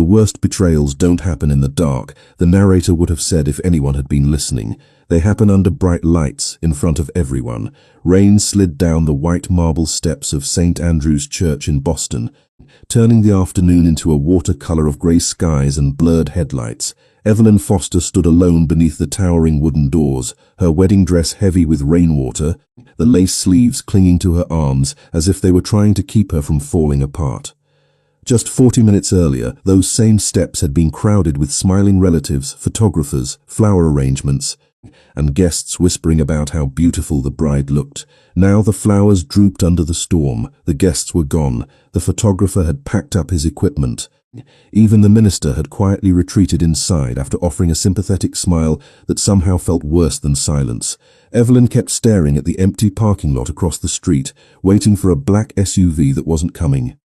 The worst betrayals don't happen in the dark, the narrator would have said if anyone had been listening. They happen under bright lights, in front of everyone. Rain slid down the white marble steps of St. Andrew's Church in Boston, turning the afternoon into a watercolor of grey skies and blurred headlights. Evelyn Foster stood alone beneath the towering wooden doors, her wedding dress heavy with rainwater, the lace sleeves clinging to her arms as if they were trying to keep her from falling apart. Just 40 minutes earlier, those same steps had been crowded with smiling relatives, photographers, flower arrangements, and guests whispering about how beautiful the bride looked. Now the flowers drooped under the storm, the guests were gone, the photographer had packed up his equipment. Even the minister had quietly retreated inside after offering a sympathetic smile that somehow felt worse than silence. Evelyn kept staring at the empty parking lot across the street, waiting for a black SUV that wasn't coming,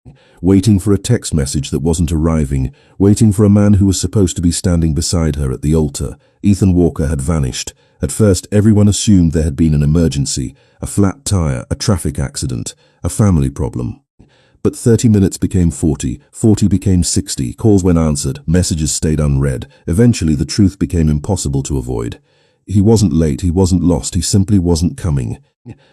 waiting for a text message that wasn't arriving, waiting for a man who was supposed to be standing beside her at the altar. Ethan Walker had vanished. At first, everyone assumed there had been an emergency, a flat tire, a traffic accident, a family problem. But 30 minutes became 40, 40 became 60, calls went answered, messages stayed unread. Eventually the truth became impossible to avoid. He wasn't late, he wasn't lost, he simply wasn't coming.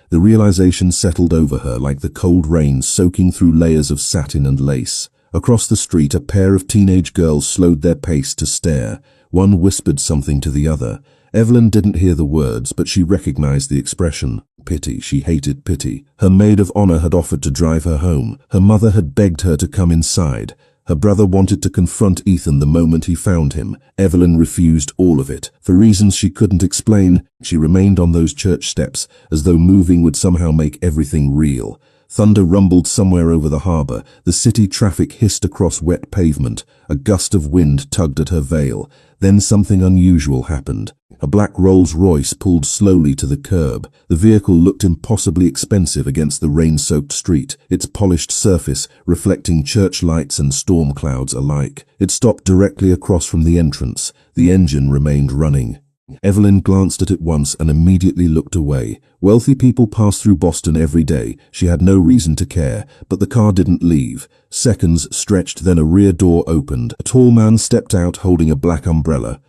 The realization settled over her like the cold rain soaking through layers of satin and lace. Across the street, a pair of teenage girls slowed their pace to stare. One whispered something to the other. Evelyn didn't hear the words, but she recognized the expression. Pity. She hated pity. Her maid of honor had offered to drive her home. Her mother had begged her to come inside. Her brother wanted to confront Ethan the moment he found him. Evelyn refused all of it. For reasons she couldn't explain, she remained on those church steps, as though moving would somehow make everything real. Thunder rumbled somewhere over the harbor. The city traffic hissed across wet pavement. A gust of wind tugged at her veil. Then something unusual happened. A black Rolls-Royce pulled slowly to the curb. The vehicle looked impossibly expensive against the rain-soaked street, its polished surface reflecting church lights and storm clouds alike. It stopped directly across from the entrance. The engine remained running. Evelyn glanced at it once and immediately looked away. Wealthy people passed through Boston every day. She had no reason to care, but the car didn't leave. Seconds stretched, then a rear door opened. A tall man stepped out holding a black umbrella.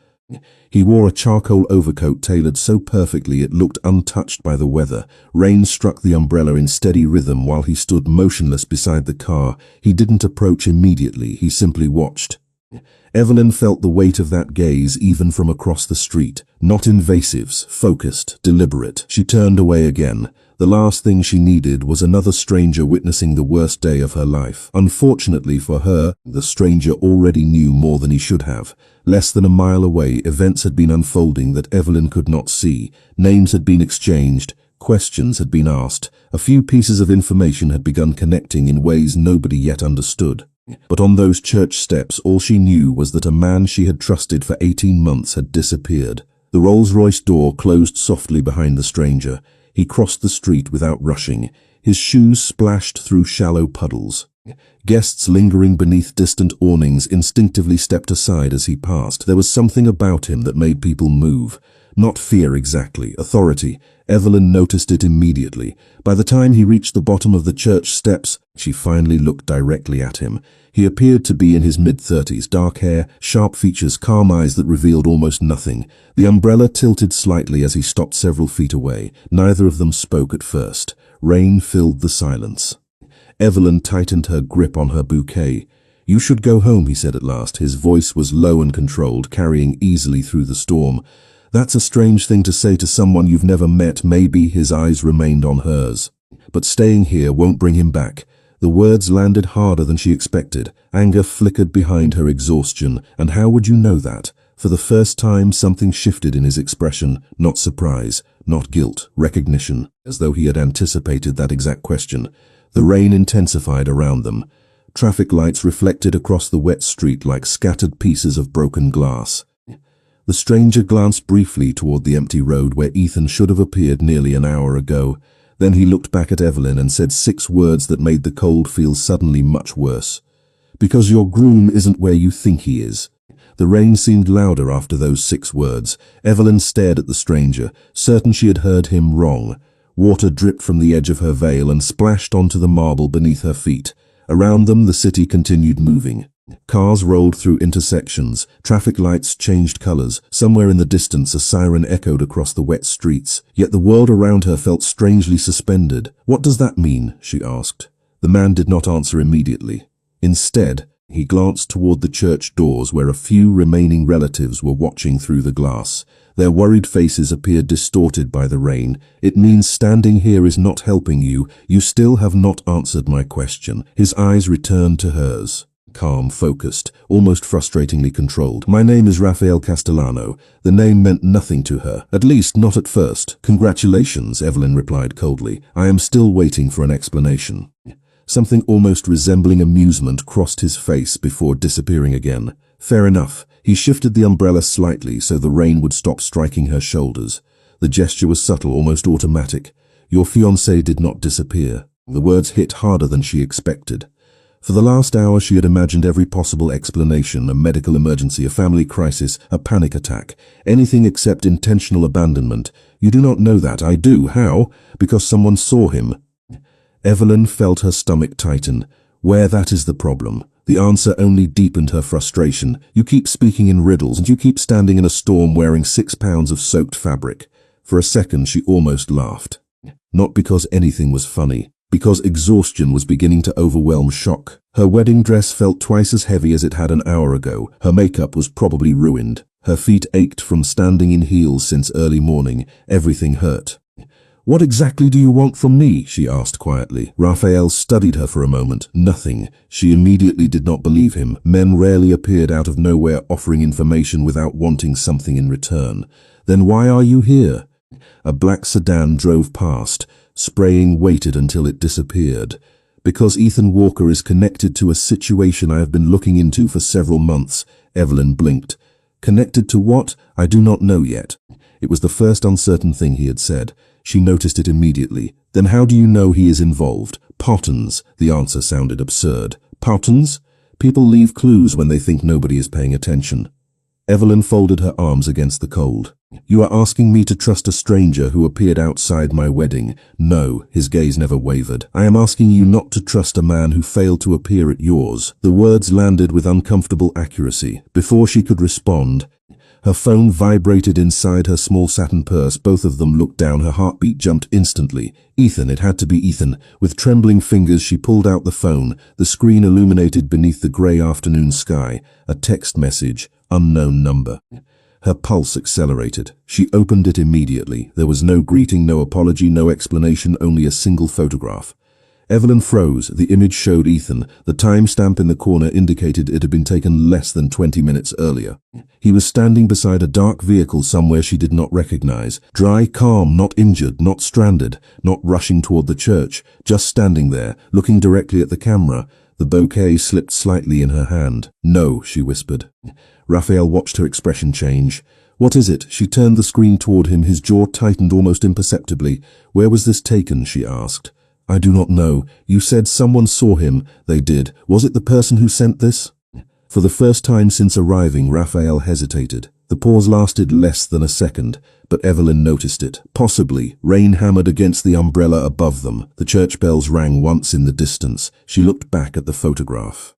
He wore a charcoal overcoat tailored so perfectly it looked untouched by the weather. Rain struck the umbrella in steady rhythm while he stood motionless beside the car. He didn't approach immediately, he simply watched. Evelyn felt the weight of that gaze even from across the street. Not invasive, focused, deliberate. She turned away again. The last thing she needed was another stranger witnessing the worst day of her life. Unfortunately for her, the stranger already knew more than he should have. Less than a mile away, events had been unfolding that Evelyn could not see. Names had been exchanged. Questions had been asked. A few pieces of information had begun connecting in ways nobody yet understood. But on those church steps, all she knew was that a man she had trusted for 18 months had disappeared. The Rolls-Royce door closed softly behind the stranger. He crossed the street without rushing. His shoes splashed through shallow puddles. Guests lingering beneath distant awnings instinctively stepped aside as he passed. There was something about him that made people move. Not fear exactly, authority. Evelyn noticed it immediately. By the time he reached the bottom of the church steps, she finally looked directly at him. He appeared to be in his mid-30s, dark hair, sharp features, calm eyes that revealed almost nothing. The umbrella tilted slightly as he stopped several feet away. Neither of them spoke at first. Rain filled the silence. Evelyn tightened her grip on her bouquet. "You should go home," he said at last. His voice was low and controlled, carrying easily through the storm. "That's a strange thing to say to someone you've never met." Maybe his eyes remained on hers. "But staying here won't bring him back." The words landed harder than she expected. Anger flickered behind her exhaustion. And how would you know that? For the first time, something shifted in his expression. Not surprise, not guilt, recognition, as though he had anticipated that exact question. The rain intensified around them. Traffic lights reflected across the wet street like scattered pieces of broken glass. The stranger glanced briefly toward the empty road where Ethan should have appeared nearly an hour ago. Then he looked back at Evelyn and said 6 words that made the cold feel suddenly much worse. "Because your groom isn't where you think he is." The rain seemed louder after those 6 words. Evelyn stared at the stranger, certain she had heard him wrong. Water dripped from the edge of her veil and splashed onto the marble beneath her feet. Around them, the city continued moving. Cars rolled through intersections, traffic lights changed colors, somewhere in the distance a siren echoed across the wet streets, yet the world around her felt strangely suspended. "What does that mean?" she asked. The man did not answer immediately. Instead, he glanced toward the church doors where a few remaining relatives were watching through the glass. Their worried faces appeared distorted by the rain. "It means standing here is not helping you. You still have not answered my question." His eyes returned to hers. Calm, focused, almost frustratingly controlled. "My name is Rafael Castellano." The name meant nothing to her, at least not at first. "Congratulations," Evelyn replied coldly. "I am still waiting for an explanation." Something almost resembling amusement crossed his face before disappearing again. "Fair enough." He shifted the umbrella slightly so the rain would stop striking her shoulders. The gesture was subtle, almost automatic. "Your fiancé did not disappear." The words hit harder than she expected. For the last hour she had imagined every possible explanation: a medical emergency, a family crisis, a panic attack, anything except intentional abandonment. "You do not know that." "I do." "How?" "Because someone saw him." Evelyn felt her stomach tighten. Where that is the problem. The answer only deepened her frustration. "You keep speaking in riddles, and you keep standing in a storm wearing 6 pounds of soaked fabric." For a second she almost laughed. Not because anything was funny, because exhaustion was beginning to overwhelm shock. Her wedding dress felt twice as heavy as it had an hour ago. Her makeup was probably ruined. Her feet ached from standing in heels since early morning. Everything hurt. "What exactly do you want from me?" she asked quietly. Raphael studied her for a moment. Nothing. She immediately did not believe him. Men rarely appeared out of nowhere offering information without wanting something in return. "Then why are you here?" A black sedan drove past. Spraying waited until it disappeared. "Because Ethan Walker is connected to a situation I have been looking into for several months." Evelyn blinked. "Connected to what?" "I do not know yet." It was the first uncertain thing he had said. She noticed it immediately. "Then how do you know he is involved?" "Patterns." The answer sounded absurd. "Patterns?" "People leave clues when they think nobody is paying attention." Evelyn folded her arms against the cold. "You are asking me to trust a stranger who appeared outside my wedding?" "No." His gaze never wavered. "I am asking you not to trust a man who failed to appear at yours." The words landed with uncomfortable accuracy. Before she could respond, her phone vibrated inside her small satin purse. Both of them looked down. Her heartbeat jumped instantly. Ethan, it had to be Ethan. With trembling fingers she pulled out the phone. The screen illuminated beneath the grey afternoon sky. A text message. Unknown number. Her pulse accelerated. She opened it immediately. There was no greeting, no apology, no explanation, only a single photograph. Evelyn froze. The image showed Ethan. The timestamp in the corner indicated it had been taken less than 20 minutes earlier. He was standing beside a dark vehicle somewhere she did not recognize. Dry, calm, not injured, not stranded, not rushing toward the church, just standing there, looking directly at the camera. The bouquet slipped slightly in her hand. "No," she whispered. Raphael watched her expression change. "What is it?" She turned the screen toward him. His jaw tightened almost imperceptibly. "Where was this taken?" she asked. "I do not know. You said someone saw him." "They did. Was it the person who sent this?" For the first time since arriving, Raphael hesitated. The pause lasted less than a second, but Evelyn noticed it. Possibly. Rain hammered against the umbrella above them. The church bells rang once in the distance. She looked back at the photograph.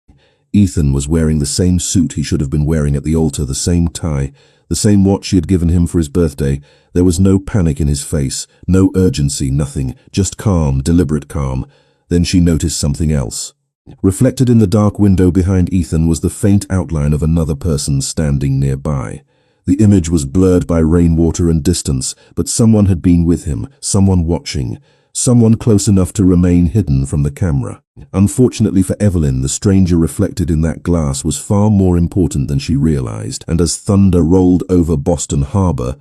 Ethan was wearing the same suit he should have been wearing at the altar, the same tie, the same watch she had given him for his birthday. There was no panic in his face, no urgency, nothing, just calm, deliberate calm. Then she noticed something else. Reflected in the dark window behind Ethan was the faint outline of another person standing nearby. The image was blurred by rainwater and distance, but someone had been with him, someone watching, someone close enough to remain hidden from the camera. Unfortunately for Evelyn, the stranger reflected in that glass was far more important than she realized, and as thunder rolled over Boston Harbor,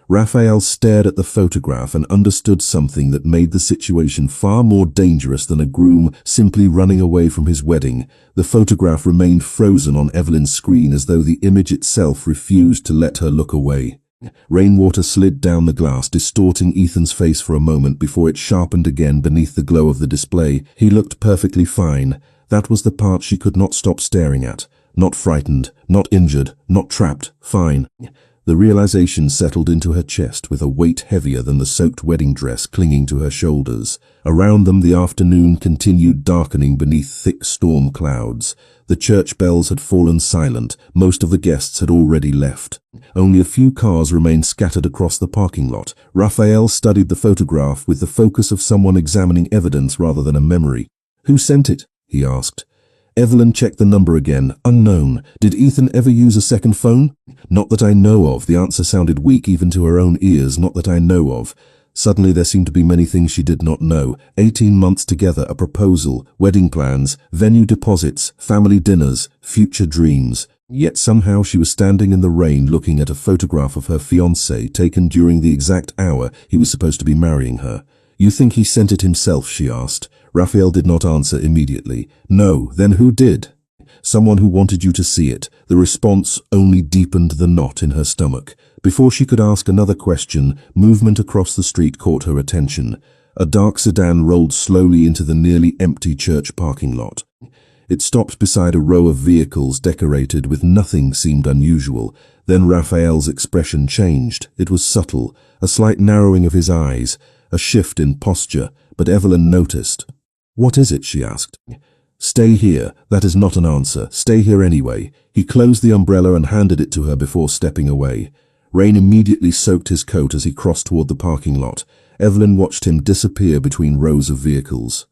Raphael stared at the photograph and understood something that made the situation far more dangerous than a groom simply running away from his wedding. The photograph remained frozen on Evelyn's screen as though the image itself refused to let her look away. Rainwater slid down the glass, distorting Ethan's face for a moment before it sharpened again beneath the glow of the display. He looked perfectly fine. That was the part she could not stop staring at. Not frightened, not injured, not trapped. Fine. The realization settled into her chest with a weight heavier than the soaked wedding dress clinging to her shoulders. Around them the afternoon continued darkening beneath thick storm clouds. The church bells had fallen silent. Most of the guests had already left. Only a few cars remained scattered across the parking lot. Raphael studied the photograph with the focus of someone examining evidence rather than a memory. "Who sent it?" he asked. Evelyn checked the number again. "Unknown. Did Ethan ever use a second phone?" "Not that I know of." The answer sounded weak even to her own ears. "Not that I know of." Suddenly there seemed to be many things she did not know. 18 months together, a proposal, wedding plans, venue deposits, family dinners, future dreams. Yet somehow she was standing in the rain looking at a photograph of her fiancé taken during the exact hour he was supposed to be marrying her. "You think he sent it himself?" she asked. Raphael did not answer immediately. "No, then who did?" "Someone who wanted you to see it." The response only deepened the knot in her stomach. Before she could ask another question, movement across the street caught her attention. A dark sedan rolled slowly into the nearly empty church parking lot. It stopped beside a row of vehicles decorated with nothing seemed unusual. Then Raphael's expression changed. It was subtle, a slight narrowing of his eyes, a shift in posture, but Evelyn noticed. "What is it?" she asked. "Stay here." "That is not an answer." "Stay here anyway." He closed the umbrella and handed it to her before stepping away. Rain immediately soaked his coat as he crossed toward the parking lot. Evelyn watched him disappear between rows of vehicles.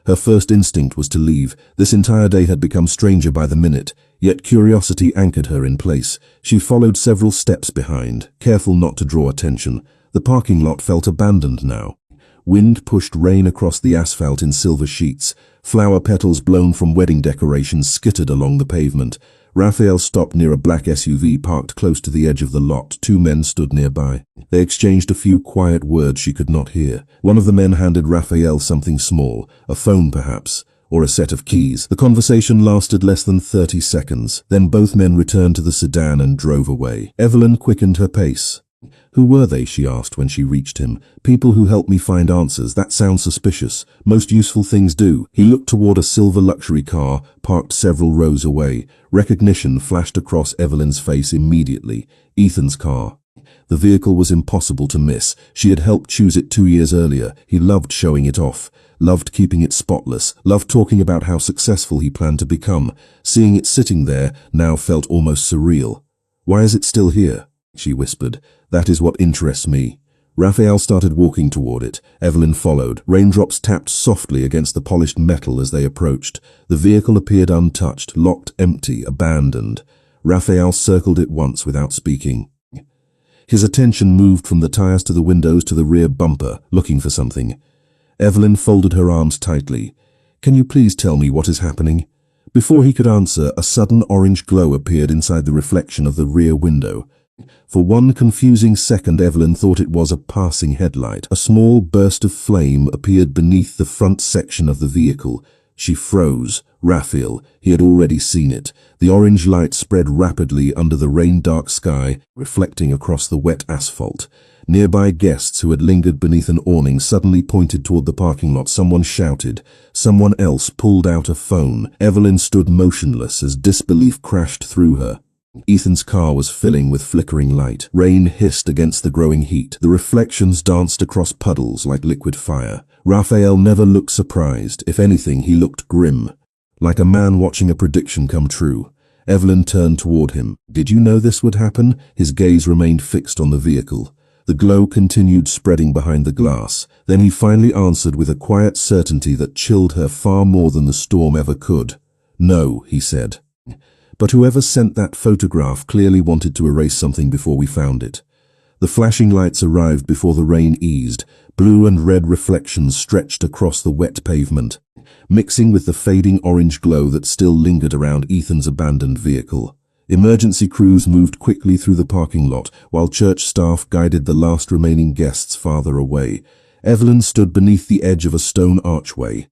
Her first instinct was to leave. This entire day had become stranger by the minute, yet curiosity anchored her in place. She followed several steps behind, careful not to draw attention. The parking lot felt abandoned now. Wind pushed rain across the asphalt in silver sheets. Flower petals blown from wedding decorations skittered along the pavement. Raphael stopped near a black SUV parked close to the edge of the lot. Two men stood nearby. They exchanged a few quiet words she could not hear. One of the men handed Raphael something small, a phone perhaps, or a set of keys. The conversation lasted less than 30 seconds. Then both men returned to the sedan and drove away. Evelyn quickened her pace. "Who were they?" she asked when she reached him. "People who help me find answers. That sounds suspicious. Most useful things do." He looked toward a silver luxury car parked several rows away. Recognition flashed across Evelyn's face immediately. Ethan's car. The vehicle was impossible to miss. She had helped choose it 2 years earlier. He loved showing it off, loved keeping it spotless, loved talking about how successful he planned to become. Seeing it sitting there now felt almost surreal. "Why is it still here?" she whispered. "That is what interests me." Raphael started walking toward it. Evelyn followed. Raindrops tapped softly against the polished metal as they approached. The vehicle appeared untouched, locked, empty, abandoned. Raphael circled it once without speaking. His attention moved from the tires to the windows to the rear bumper, looking for something. Evelyn folded her arms tightly. "Can you please tell me what is happening?" Before he could answer, a sudden orange glow appeared inside the reflection of the rear window. For one confusing second, Evelyn thought it was a passing headlight. A small burst of flame appeared beneath the front section of the vehicle. She froze. Raphael, he had already seen it. The orange light spread rapidly under the rain-dark sky, reflecting across the wet asphalt. Nearby guests who had lingered beneath an awning suddenly pointed toward the parking lot. Someone shouted. Someone else pulled out a phone. Evelyn stood motionless as disbelief crashed through her. Ethan's car was filling with flickering light. Rain hissed against the growing heat. The reflections danced across puddles like liquid fire. Raphael never looked surprised. If anything, he looked grim, like a man watching a prediction come true. Evelyn turned toward him. "Did you know this would happen?" His gaze remained fixed on the vehicle. The glow continued spreading behind the glass. Then he finally answered with a quiet certainty that chilled her far more than the storm ever could. "No," he said. "But whoever sent that photograph clearly wanted to erase something before we found it." The flashing lights arrived before the rain eased. Blue and red reflections stretched across the wet pavement, mixing with the fading orange glow that still lingered around Ethan's abandoned vehicle. Emergency crews moved quickly through the parking lot, while church staff guided the last remaining guests farther away. Evelyn stood beneath the edge of a stone archway,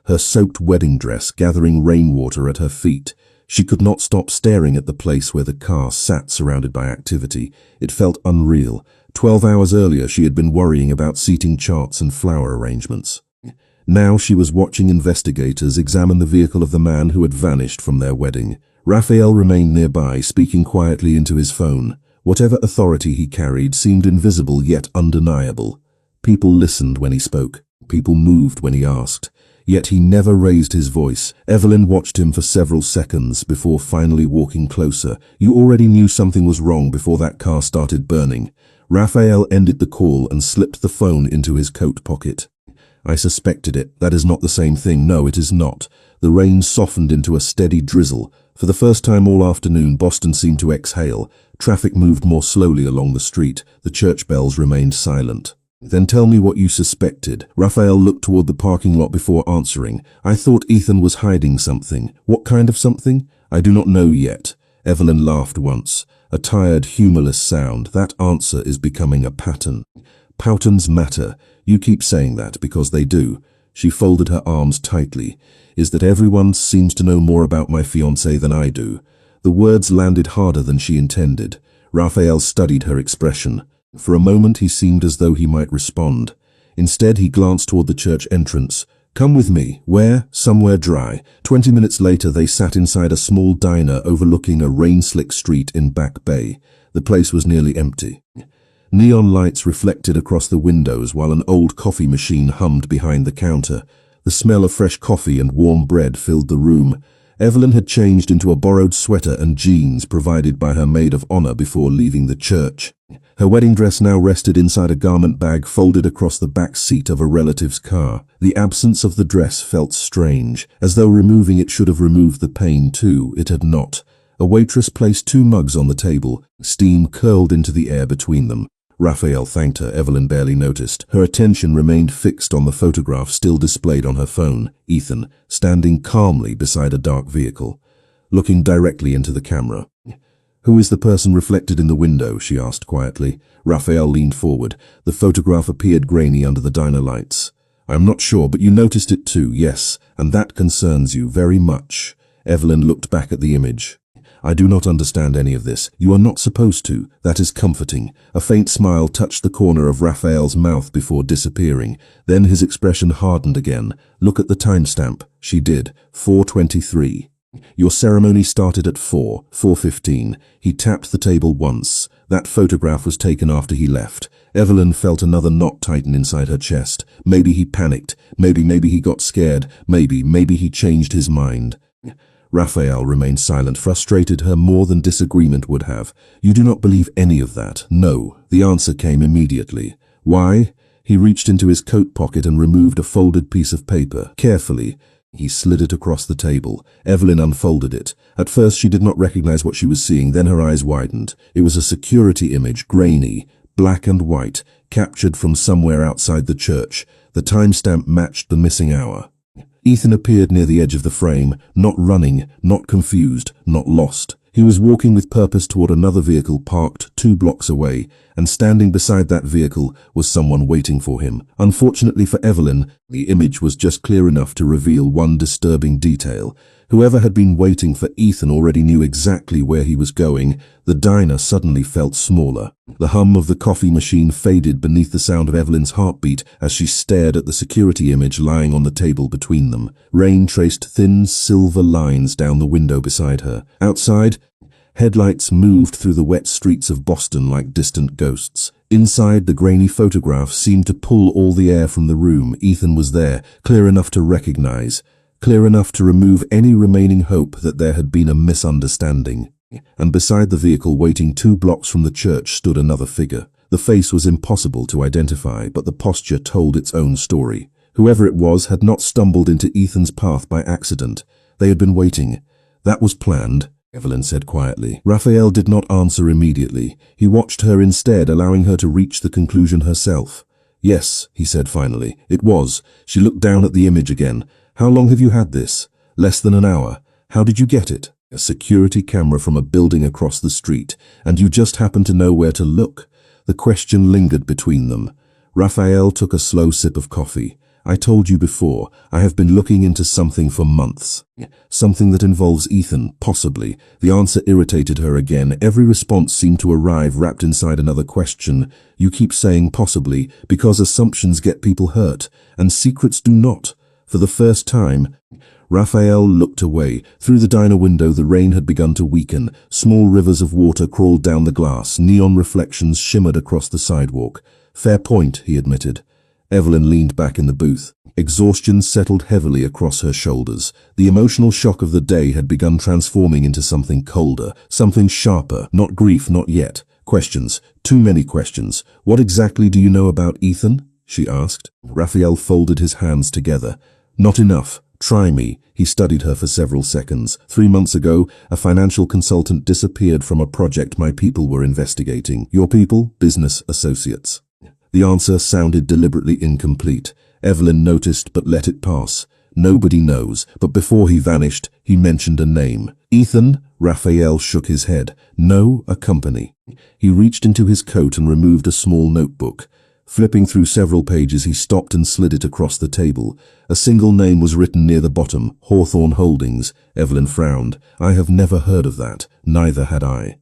her soaked wedding dress gathering rainwater at her feet. She could not stop staring at the place where the car sat surrounded by activity. It felt unreal. 12 hours earlier she had been worrying about seating charts and flower arrangements. Now she was watching investigators examine the vehicle of the man who had vanished from their wedding. Raphael remained nearby, speaking quietly into his phone. Whatever authority he carried seemed invisible yet undeniable. People listened when he spoke. People moved when he asked. Yet he never raised his voice. Evelyn watched him for several seconds before finally walking closer. You already knew something was wrong before that car started burning. Raphael ended the call and slipped the phone into his coat pocket. I suspected it. That is not the same thing. No, it is not. The rain softened into a steady drizzle. For the first time all afternoon, Boston seemed to exhale. Traffic moved more slowly along the street. The church bells remained silent. Then tell me what you suspected. Raphael looked toward the parking lot before answering. I thought Ethan was hiding something. What kind of something? I do not know yet. Evelyn laughed once. A tired, humorless sound. That answer is becoming a pattern. Patterns matter. You keep saying that because they do. She folded her arms tightly. Is that everyone seems to know more about my fiancé than I do? The words landed harder than she intended. Raphael studied her expression. For a moment he seemed as though he might respond. Instead he glanced toward the church entrance. Come with me. Where? Somewhere dry. 20 minutes later they sat inside a small diner overlooking a rain-slick street in Back Bay. The place was nearly empty. Neon lights reflected across the windows while an old coffee machine hummed behind the counter. The smell of fresh coffee and warm bread filled the room. Evelyn had changed into a borrowed sweater and jeans provided by her maid of honor before leaving the church. Her wedding dress now rested inside a garment bag folded across the back seat of a relative's car. The absence of the dress felt strange, as though removing it should have removed the pain too. It had not. A waitress placed 2 mugs on the table. Steam curled into the air between them. Raphael thanked her. Evelyn barely noticed. Her attention remained fixed on the photograph still displayed on her phone. Ethan, standing calmly beside a dark vehicle, looking directly into the camera. Who is the person reflected in the window? She asked quietly. Raphael leaned forward. The photograph appeared grainy under the diner lights. I am not sure, but you noticed it too. Yes, and that concerns you very much. Evelyn looked back at the image. I do not understand any of this. You are not supposed to. That is comforting. A faint smile touched the corner of Raphael's mouth before disappearing. Then his expression hardened again. Look at the timestamp. She did. 4:23. Your ceremony started at 4:15. He tapped the table once. That photograph was taken after he left. Evelyn felt another knot tighten inside her chest. Maybe he panicked. Maybe he got scared. Maybe he changed his mind. Raphael remained silent, frustrated her more than disagreement would have. You do not believe any of that? No. The answer came immediately. Why? He reached into his coat pocket and removed a folded piece of paper. Carefully, he slid it across the table. Evelyn unfolded it. At first she did not recognize what she was seeing, then her eyes widened. It was a security image, grainy, black and white, captured from somewhere outside the church. The timestamp matched the missing hour. Ethan appeared near the edge of the frame, not running, not confused, not lost. He was walking with purpose toward another vehicle parked 2 blocks away, and standing beside that vehicle was someone waiting for him. Unfortunately for Evelyn, the image was just clear enough to reveal one disturbing detail. Whoever had been waiting for Ethan already knew exactly where he was going. The diner suddenly felt smaller. The hum of the coffee machine faded beneath the sound of Evelyn's heartbeat as she stared at the security image lying on the table between them. Rain traced thin silver lines down the window beside her. Outside, headlights moved through the wet streets of Boston like distant ghosts. Inside, the grainy photograph seemed to pull all the air from the room. Ethan was there, clear enough to recognize, clear enough to remove any remaining hope that there had been a misunderstanding. And beside the vehicle, waiting 2 blocks from the church, stood another figure. The face was impossible to identify, but the posture told its own story. Whoever it was had not stumbled into Ethan's path by accident. They had been waiting. That was planned, Evelyn said quietly. Raphael did not answer immediately. He watched her instead, allowing her to reach the conclusion herself. Yes, he said finally. It was. She looked down at the image again. How long have you had this? Less than an hour. How did you get it? A security camera from a building across the street, and you just happened to know where to look? The question lingered between them. Raphael took a slow sip of coffee. I told you before, I have been looking into something for months. Something that involves Ethan, possibly. The answer irritated her again. Every response seemed to arrive wrapped inside another question. You keep saying possibly, because assumptions get people hurt, and secrets do not. For the first time, Raphael looked away. Through the diner window, the rain had begun to weaken. Small rivers of water crawled down the glass. Neon reflections shimmered across the sidewalk. Fair point, he admitted. Evelyn leaned back in the booth. Exhaustion settled heavily across her shoulders. The emotional shock of the day had begun transforming into something colder, something sharper. Not grief, not yet. Questions. Too many questions. What exactly do you know about Ethan? She asked. Raphael folded his hands together. Not enough. Try me. He studied her for several seconds. 3 months ago, a financial consultant disappeared from a project my people were investigating. Your people? Business associates. The answer sounded deliberately incomplete. Evelyn noticed but let it pass. Nobody knows, but before he vanished, he mentioned a name. Ethan? Raphael shook his head. No, a company. He reached into his coat and removed a small notebook. Flipping through several pages, he stopped and slid it across the table. A single name was written near the bottom, Hawthorne Holdings. Evelyn frowned. I have never heard of that. Neither had I.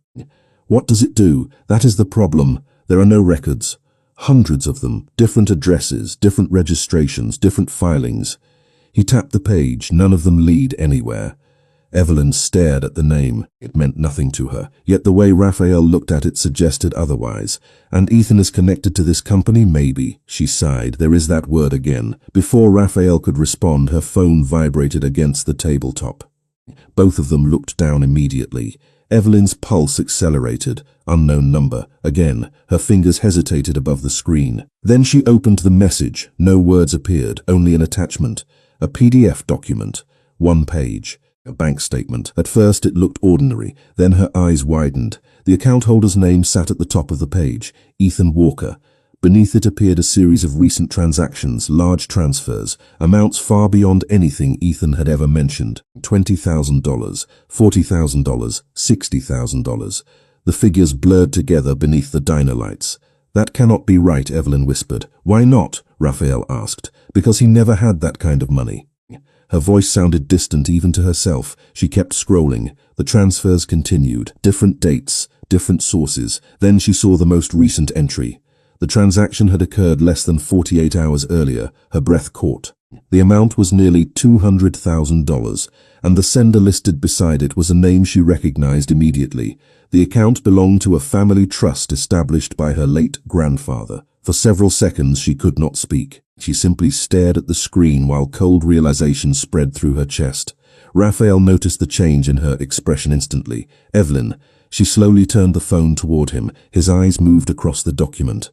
What does it do? That is the problem. There are no records. Hundreds of them. Different addresses, different registrations, different filings. He tapped the page. None of them lead anywhere. Evelyn stared at the name. It meant nothing to her, yet the way Raphael looked at it suggested otherwise. And Ethan is connected to this company? Maybe. She sighed. There is that word again. Before Raphael could respond, her phone vibrated against the tabletop. Both of them looked down immediately. Evelyn's pulse accelerated. Unknown number. Again, her fingers hesitated above the screen. Then she opened the message. No words appeared, only an attachment. A PDF document. 1 page. A bank statement. At first it looked ordinary, then her eyes widened. The account holder's name sat at the top of the page, Ethan Walker. Beneath it appeared a series of recent transactions, large transfers, amounts far beyond anything Ethan had ever mentioned. $20,000, $40,000, $60,000. The figures blurred together beneath the diner lights. That cannot be right, Evelyn whispered. Why not? Raphael asked. Because he never had that kind of money. Her voice sounded distant even to herself. She kept scrolling. The transfers continued. Different dates, different sources. Then she saw the most recent entry. The transaction had occurred less than 48 hours earlier. Her breath caught. The amount was nearly $200,000, and the sender listed beside it was a name she recognized immediately. The account belonged to a family trust established by her late grandfather. For several seconds she could not speak. She simply stared at the screen while cold realization spread through her chest. Raphael noticed the change in her expression instantly. Evelyn. She slowly turned the phone toward him. His eyes moved across the document.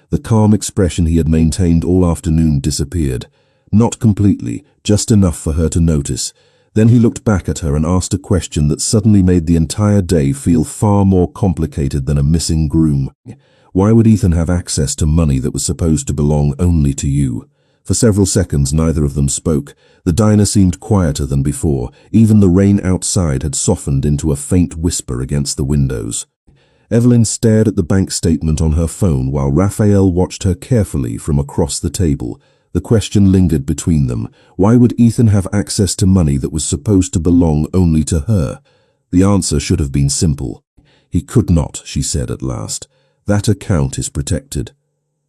The calm expression he had maintained all afternoon disappeared. Not completely, just enough for her to notice. Then he looked back at her and asked a question that suddenly made the entire day feel far more complicated than a missing groom. Why would Ethan have access to money that was supposed to belong only to you? For several seconds neither of them spoke. The diner seemed quieter than before. Even the rain outside had softened into a faint whisper against the windows. Evelyn stared at the bank statement on her phone while Raphael watched her carefully from across the table. The question lingered between them. Why would Ethan have access to money that was supposed to belong only to her? The answer should have been simple. He could not, she said at last. That account is protected.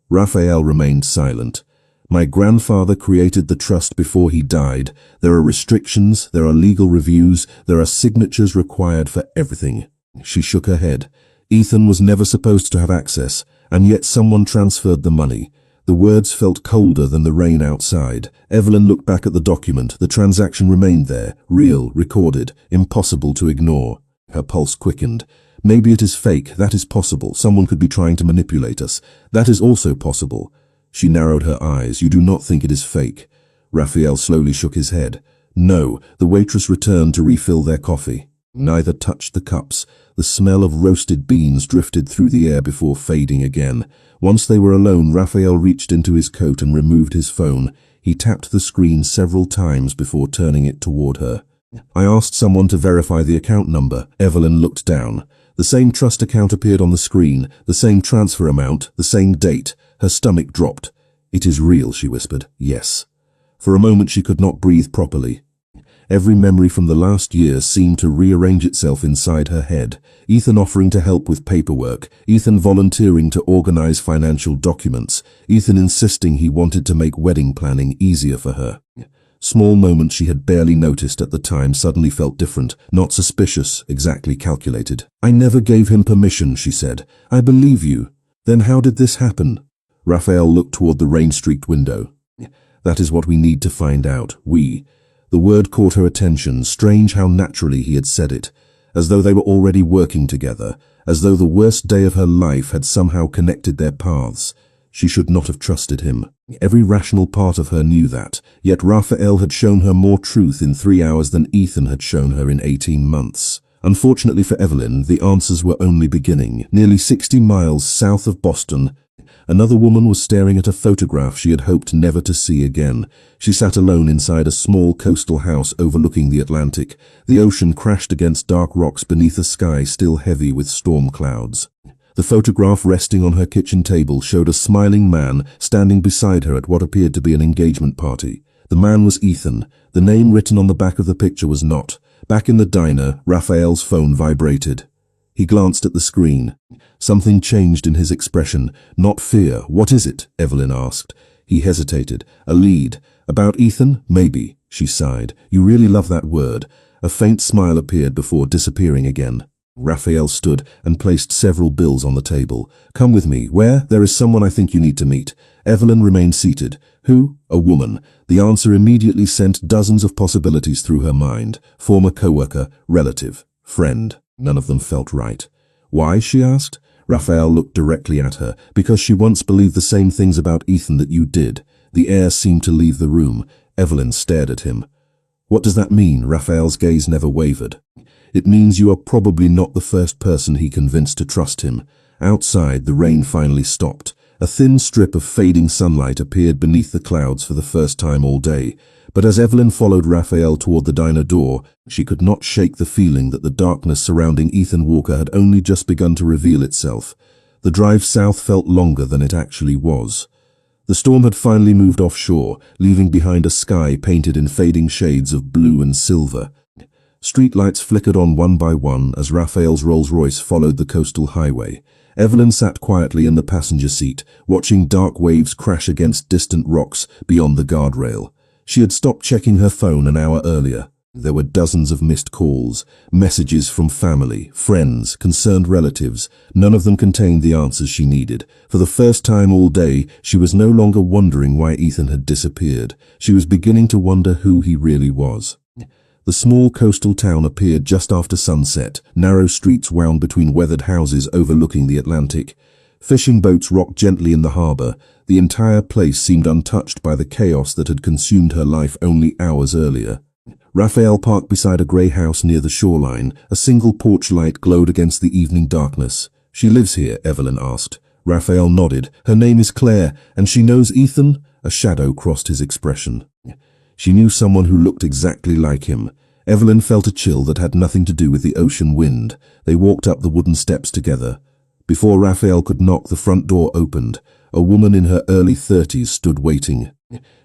Raphael remained silent. My grandfather created the trust before he died. There are restrictions, there are legal reviews, there are signatures required for everything. She shook her head. Ethan was never supposed to have access, and yet someone transferred the money. The words felt colder than the rain outside. Evelyn looked back at the document. The transaction remained there, real, recorded, impossible to ignore. Her pulse quickened. Maybe it is fake. That is possible. Someone could be trying to manipulate us. That is also possible. She narrowed her eyes. You do not think it is fake? Raphael slowly shook his head. No. The waitress returned to refill their coffee. Neither touched the cups. The smell of roasted beans drifted through the air before fading again. Once they were alone, Raphael reached into his coat and removed his phone. He tapped the screen several times before turning it toward her. I asked someone to verify the account number. Evelyn looked down. The same trust account appeared on the screen, the same transfer amount, the same date. Her stomach dropped. It is real, she whispered. Yes. For a moment she could not breathe properly. Every memory from the last year seemed to rearrange itself inside her head. Ethan offering to help with paperwork, Ethan volunteering to organize financial documents, Ethan insisting he wanted to make wedding planning easier for her. Small moments she had barely noticed at the time suddenly felt different, not suspicious, exactly calculated. I never gave him permission, she said. I believe you. Then how did this happen? Raphael looked toward the rain-streaked window. That is what we need to find out. We. The word caught her attention. Strange how naturally he had said it. As though they were already working together. As though the worst day of her life had somehow connected their paths. She should not have trusted him. Every rational part of her knew that. Yet Raphael had shown her more truth in 3 hours than Ethan had shown her in 18 months. Unfortunately for Evelyn, the answers were only beginning. Nearly 60 miles south of Boston, another woman was staring at a photograph she had hoped never to see again. She sat alone inside a small coastal house overlooking the Atlantic. The ocean crashed against dark rocks beneath a sky still heavy with storm clouds. The photograph resting on her kitchen table showed a smiling man standing beside her at what appeared to be an engagement party. The man was Ethan. The name written on the back of the picture was not. Back in the diner, Raphael's phone vibrated. He glanced at the screen. Something changed in his expression. Not fear. What is it? Evelyn asked. He hesitated. A lead. About Ethan? Maybe, she sighed. You really love that word. A faint smile appeared before disappearing again. Raphael stood and placed several bills on the table. Come with me. Where? There is someone I think you need to meet. Evelyn remained seated. Who? A woman. The answer immediately sent dozens of possibilities through her mind. Former co-worker, relative, friend. None of them felt right. Why? She asked. Raphael looked directly at her. Because she once believed the same things about Ethan that you did. The air seemed to leave the room. Evelyn stared at him. What does that mean? Raphael's gaze never wavered. It means you are probably not the first person he convinced to trust him. Outside, the rain finally stopped. A thin strip of fading sunlight appeared beneath the clouds for the first time all day. But as Evelyn followed Raphael toward the diner door, she could not shake the feeling that the darkness surrounding Ethan Walker had only just begun to reveal itself. The drive south felt longer than it actually was. The storm had finally moved offshore, leaving behind a sky painted in fading shades of blue and silver. Streetlights flickered on one by one as Raphael's Rolls-Royce followed the coastal highway. Evelyn sat quietly in the passenger seat, watching dark waves crash against distant rocks beyond the guardrail. She had stopped checking her phone an hour earlier. There were dozens of missed calls, messages from family, friends, concerned relatives. None of them contained the answers she needed. For the first time all day, she was no longer wondering why Ethan had disappeared. She was beginning to wonder who he really was. The small coastal town appeared just after sunset. Narrow streets wound between weathered houses overlooking the Atlantic. Fishing boats rocked gently in the harbor. The entire place seemed untouched by the chaos that had consumed her life only hours earlier. Raphael parked beside a grey house near the shoreline. A single porch light glowed against the evening darkness. She lives here, Evelyn asked. Raphael nodded. Her name is Claire, and she knows Ethan? A shadow crossed his expression. She knew someone who looked exactly like him. Evelyn felt a chill that had nothing to do with the ocean wind. They walked up the wooden steps together. Before Raphael could knock, the front door opened. A woman in her early 30s stood waiting.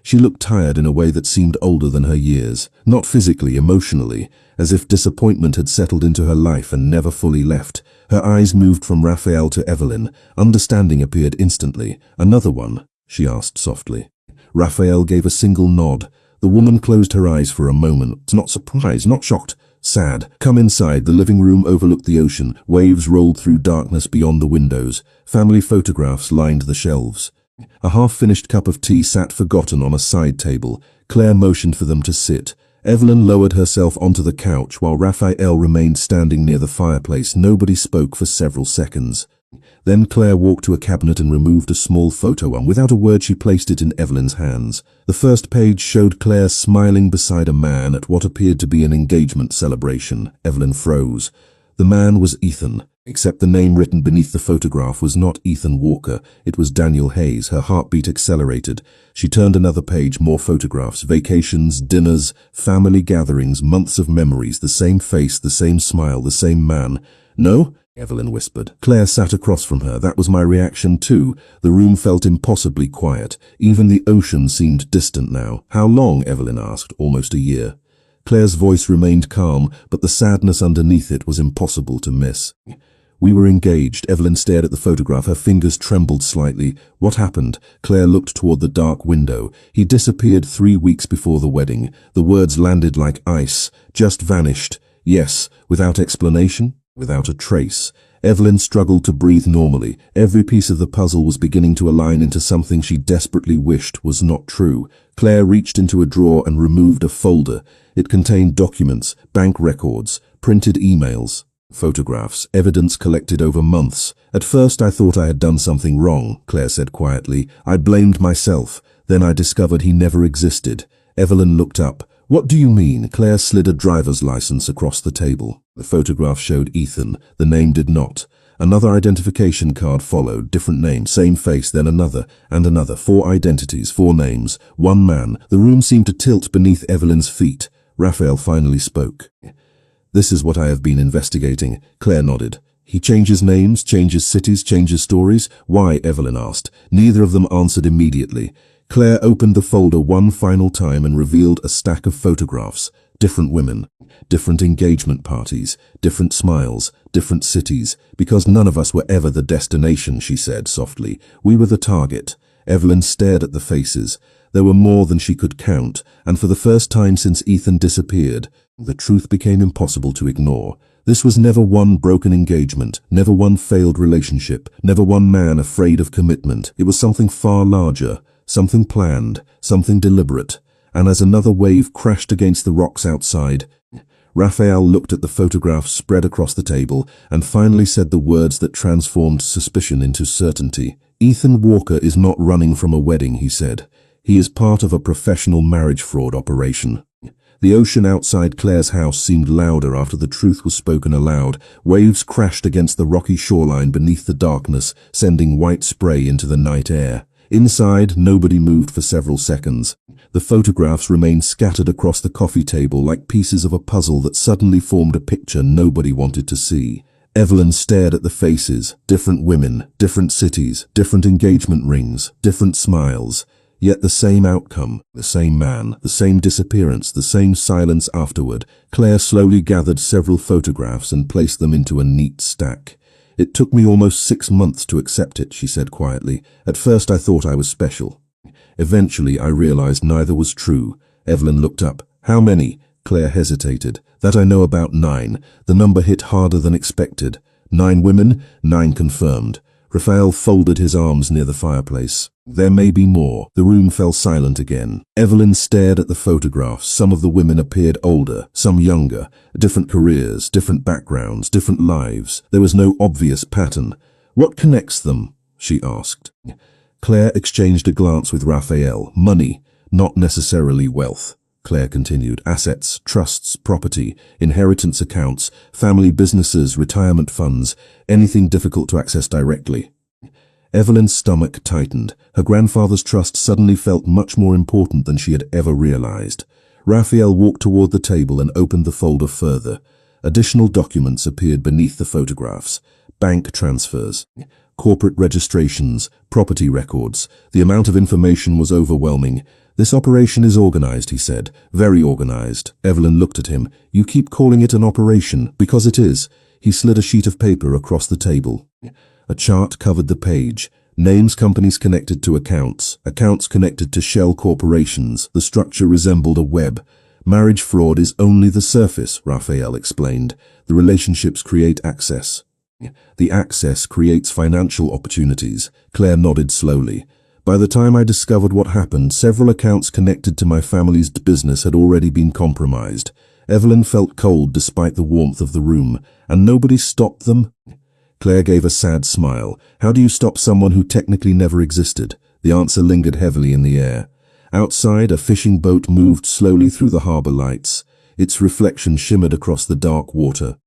She looked tired in a way that seemed older than her years. Not physically, emotionally, as if disappointment had settled into her life and never fully left. Her eyes moved from Raphael to Evelyn. Understanding appeared instantly. Another one? She asked softly. Raphael gave a single nod. The woman closed her eyes for a moment, not surprised, not shocked, sad. Come inside. The living room overlooked the ocean. Waves rolled through darkness beyond the windows. Family photographs lined the shelves. A half-finished cup of tea sat forgotten on a side table. Claire motioned for them to sit. Evelyn lowered herself onto the couch while Raphael remained standing near the fireplace. Nobody spoke for several seconds. Then Claire walked to a cabinet and removed a small photo album. Without a word, she placed it in Evelyn's hands. The first page showed Claire smiling beside a man at what appeared to be an engagement celebration. Evelyn froze. The man was Ethan, except the name written beneath the photograph was not Ethan Walker. It was Daniel Hayes. Her heartbeat accelerated. She turned another page, more photographs, vacations, dinners, family gatherings, months of memories, the same face, the same smile, the same man. No? Evelyn whispered. Claire sat across from her. That was my reaction too. The room felt impossibly quiet. Even the ocean seemed distant now. How long? Evelyn asked. Almost a year. Claire's voice remained calm, but the sadness underneath it was impossible to miss. We were engaged. Evelyn stared at the photograph. Her fingers trembled slightly. What happened? Claire looked toward the dark window. He disappeared 3 weeks before the wedding. The words landed like ice. Just vanished. Yes, without explanation. Without a trace. Evelyn struggled to breathe normally. Every piece of the puzzle was beginning to align into something she desperately wished was not true. Claire reached into a drawer and removed a folder. It contained documents, bank records, printed emails, photographs, evidence collected over months. At first I thought I had done something wrong, Claire said quietly. I blamed myself. Then I discovered he never existed. Evelyn looked up. What do you mean? Claire slid a driver's license across the table. The photograph showed Ethan. The name did not. Another identification card followed, different name, same face, then another, and another. 4 identities, 4 names, 1 man. The room seemed to tilt beneath Evelyn's feet. Raphael finally spoke. This is what I have been investigating. Claire nodded. He changes names, changes cities, changes stories. Why? Evelyn asked. Neither of them answered immediately. Claire opened the folder one final time and revealed a stack of photographs. Different women, different engagement parties, different smiles, different cities. Because none of us were ever the destination, she said softly. We were the target. Evelyn stared at the faces. There were more than she could count, and for the first time since Ethan disappeared, the truth became impossible to ignore. This was never one broken engagement, never one failed relationship, never one man afraid of commitment. It was something far larger. Something planned, something deliberate, and as another wave crashed against the rocks outside, Raphael looked at the photographs spread across the table and finally said the words that transformed suspicion into certainty. Ethan Walker is not running from a wedding, he said. He is part of a professional marriage fraud operation. The ocean outside Claire's house seemed louder after the truth was spoken aloud. Waves crashed against the rocky shoreline beneath the darkness, sending white spray into the night air. Inside, nobody moved for several seconds. The photographs remained scattered across the coffee table like pieces of a puzzle that suddenly formed a picture nobody wanted to see. Evelyn stared at the faces, different women, different cities, different engagement rings, different smiles. Yet the same outcome, the same man, the same disappearance, the same silence afterward. Claire slowly gathered several photographs and placed them into a neat stack. It took me almost 6 months to accept it, she said quietly. At first I thought I was special. Eventually I realized neither was true. Evelyn looked up. How many? Claire hesitated. That I know about 9. The number hit harder than expected. 9 women, 9 confirmed. Raphael folded his arms near the fireplace. There may be more. The room fell silent again. Evelyn stared at the photographs. Some of the women appeared older, some younger. Different careers, different backgrounds, different lives. There was no obvious pattern. What connects them? She asked. Claire exchanged a glance with Raphael. Money, not necessarily wealth. Claire continued. Assets, trusts, property, inheritance accounts, family businesses, retirement funds, anything difficult to access directly. Evelyn's stomach tightened. Her grandfather's trust suddenly felt much more important than she had ever realized. Raphael walked toward the table and opened the folder further. Additional documents appeared beneath the photographs. Bank transfers, corporate registrations, property records. The amount of information was overwhelming. This operation is organized, he said. Very organized. Evelyn looked at him. You keep calling it an operation, because it is. He slid a sheet of paper across the table. A chart covered the page. Names, companies connected to accounts. Accounts connected to shell corporations. The structure resembled a web. Marriage fraud is only the surface, Raphael explained. The relationships create access. The access creates financial opportunities. Claire nodded slowly. By the time I discovered what happened, several accounts connected to my family's business had already been compromised. Evelyn felt cold despite the warmth of the room. And nobody stopped them? Claire gave a sad smile. How do you stop someone who technically never existed? The answer lingered heavily in the air. Outside, a fishing boat moved slowly through the harbor lights. Its reflection shimmered across the dark water.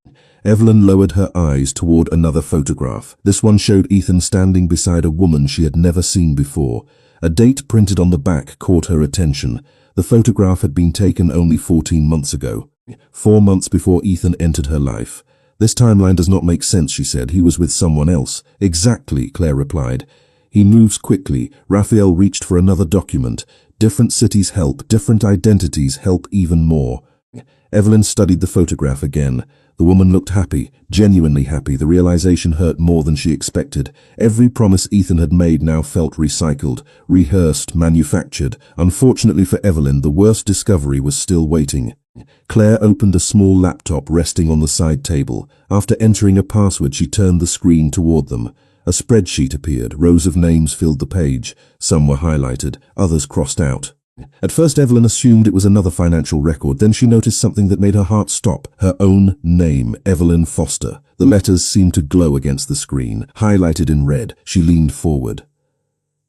Evelyn lowered her eyes toward another photograph. This one showed Ethan standing beside a woman she had never seen before. A date printed on the back caught her attention. The photograph had been taken only 14 months ago, 4 months before Ethan entered her life. This timeline does not make sense, she said. He was with someone else. Exactly, Claire replied. He moves quickly. Raphael reached for another document. Different cities help, different identities help even more. Evelyn studied the photograph again. The woman looked happy, genuinely happy. The realization hurt more than she expected. Every promise Ethan had made now felt recycled, rehearsed, manufactured. Unfortunately for Evelyn, the worst discovery was still waiting. Claire opened a small laptop resting on the side table. After entering a password, she turned the screen toward them. A spreadsheet appeared. Rows of names filled the page. Some were highlighted, others crossed out. At first, Evelyn assumed it was another financial record. Then she noticed something that made her heart stop. Her own name, Evelyn Foster. The letters seemed to glow against the screen, highlighted in red. She leaned forward.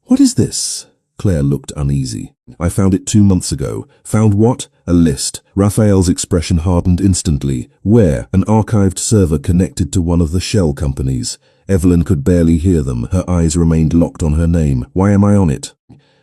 "What is this?" Claire looked uneasy. "I found it 2 months ago." "Found what?" "A list." Raphael's expression hardened instantly. "Where?" "An archived server connected to one of the shell companies." Evelyn could barely hear them. Her eyes remained locked on her name. "Why am I on it?"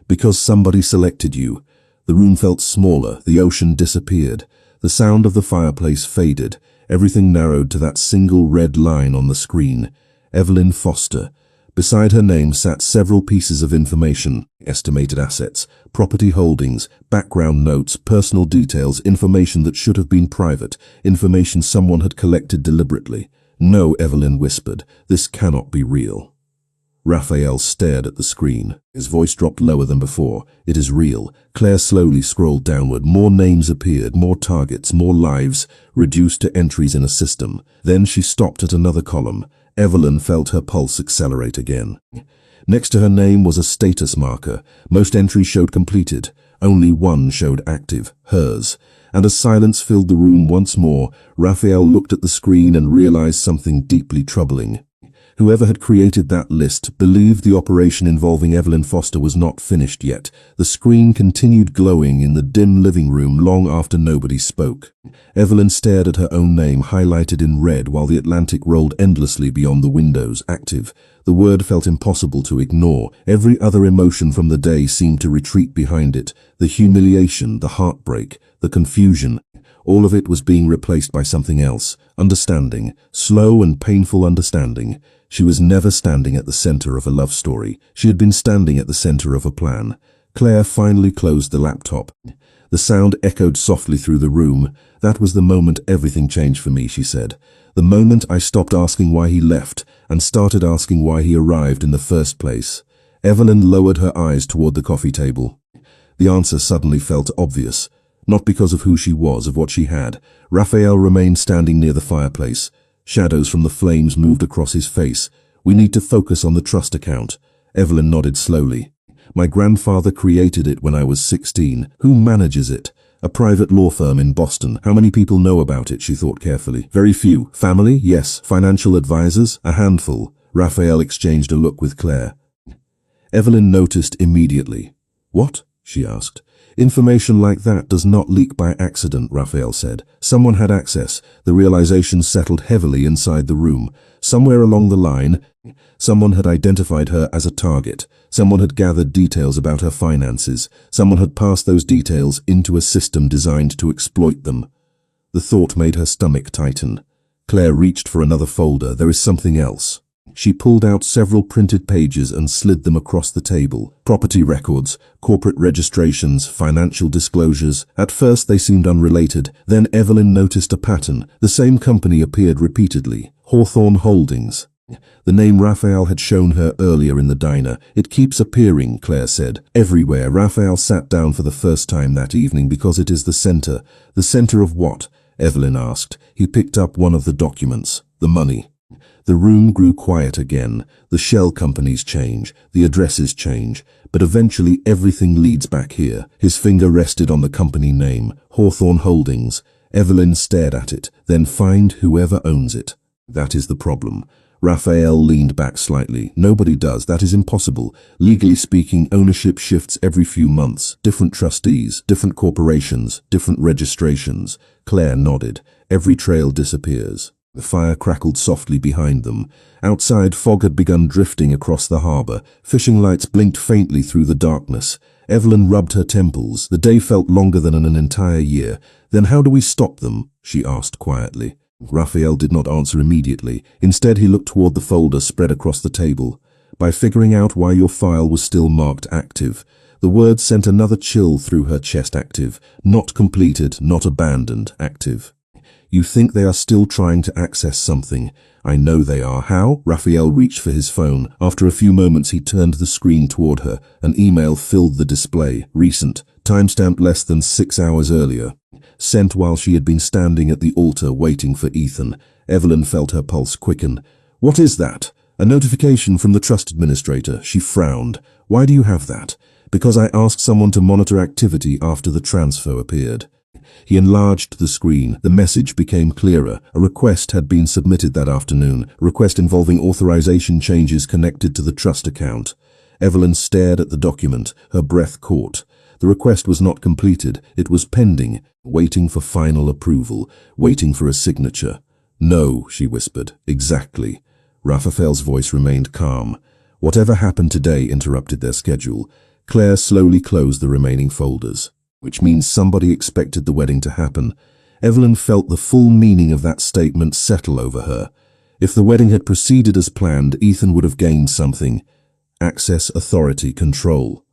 "Because somebody selected you." The room felt smaller. The ocean disappeared. The sound of the fireplace faded. Everything narrowed to that single red line on the screen. Evelyn Foster. Beside her name sat several pieces of information: estimated assets, property holdings, background notes, personal details, information that should have been private, information someone had collected deliberately. "No," Evelyn whispered. "This cannot be real." Raphael stared at the screen. His voice dropped lower than before. "It is real." Claire slowly scrolled downward. More names appeared, more targets, more lives, reduced to entries in a system. Then she stopped at another column. Evelyn felt her pulse accelerate again. Next to her name was a status marker. Most entries showed completed. Only one showed active, hers. And as silence filled the room once more, Raphael looked at the screen and realized something deeply troubling. Whoever had created that list believed the operation involving Evelyn Foster was not finished yet. The screen continued glowing in the dim living room long after nobody spoke. Evelyn stared at her own name highlighted in red while the Atlantic rolled endlessly beyond the windows. Active. The word felt impossible to ignore. Every other emotion from the day seemed to retreat behind it. The humiliation, the heartbreak, the confusion. All of it was being replaced by something else. Understanding. Slow and painful understanding. She was never standing at the center of a love story. She had been standing at the center of a plan. Claire finally closed the laptop. The sound echoed softly through the room. "That was the moment everything changed for me," she said. "The moment I stopped asking why he left and started asking why he arrived in the first place." Evelyn lowered her eyes toward the coffee table. The answer suddenly felt obvious. Not because of who she was, of what she had. Raphael remained standing near the fireplace. Shadows from the flames moved across his face. "We need to focus on the trust account." Evelyn nodded slowly. "My grandfather created it when I was 16. Who manages it?" "A private law firm in Boston." "How many people know about it?" She thought carefully. "Very few." "Family?" "Yes." "Financial advisors?" "A handful." Raphael exchanged a look with Claire. Evelyn noticed immediately. "What?" she asked. "Information like that does not leak by accident," Raphael said. "Someone had access." The realization settled heavily inside the room. Somewhere along the line, someone had identified her as a target. Someone had gathered details about her finances. Someone had passed those details into a system designed to exploit them. The thought made her stomach tighten. Claire reached for another folder. "There is something else." She pulled out several printed pages and slid them across the table. Property records, corporate registrations, financial disclosures. At first they seemed unrelated. Then Evelyn noticed a pattern. The same company appeared repeatedly. Hawthorne Holdings. The name Raphael had shown her earlier in the diner. "It keeps appearing," Claire said. "Everywhere." Raphael sat down for the first time that evening. "Because it is the center." "The center of what?" Evelyn asked. He picked up one of the documents. "The money." The room grew quiet again. The shell companies change, the addresses change, but eventually everything leads back here. His finger rested on the company name, Hawthorne Holdings. Evelyn stared at it, then find whoever owns it. "That is the problem." Raphael leaned back slightly. "Nobody does. That is impossible. Legally speaking, ownership shifts every few months. Different trustees, different corporations, different registrations." Claire nodded. "Every trail disappears." The fire crackled softly behind them. Outside, fog had begun drifting across the harbor. Fishing lights blinked faintly through the darkness. Evelyn rubbed her temples. The day felt longer than an entire year. "Then how do we stop them?" she asked quietly. Raphael did not answer immediately. Instead, he looked toward the folder spread across the table. "By figuring out why your file was still marked active." The word sent another chill through her chest. Active. Not completed, not abandoned. Active. "You think they are still trying to access something?" "I know they are." "How?" Raphael reached for his phone. After a few moments, he turned the screen toward her. An email filled the display. Recent. Timestamped less than 6 hours earlier. sent while she had been standing at the altar waiting for Ethan. Evelyn felt her pulse quicken. "What is that?" "A notification from the trust administrator." She frowned. "Why do you have that?" "Because I asked someone to monitor activity after the transfer appeared." He enlarged the screen. The message became clearer. A request had been submitted that afternoon, a request involving authorization changes connected to the trust account. Evelyn stared at the document, her breath caught. The request was not completed. It was pending, waiting for final approval, waiting for a signature. "No," she whispered. "Exactly." Raphael's voice remained calm. Whatever happened today interrupted their schedule. Claire slowly closed the remaining folders. Which means somebody expected the wedding to happen. Evelyn felt the full meaning of that statement settle over her. If the wedding had proceeded as planned, Ethan would have gained something. Access, authority, control.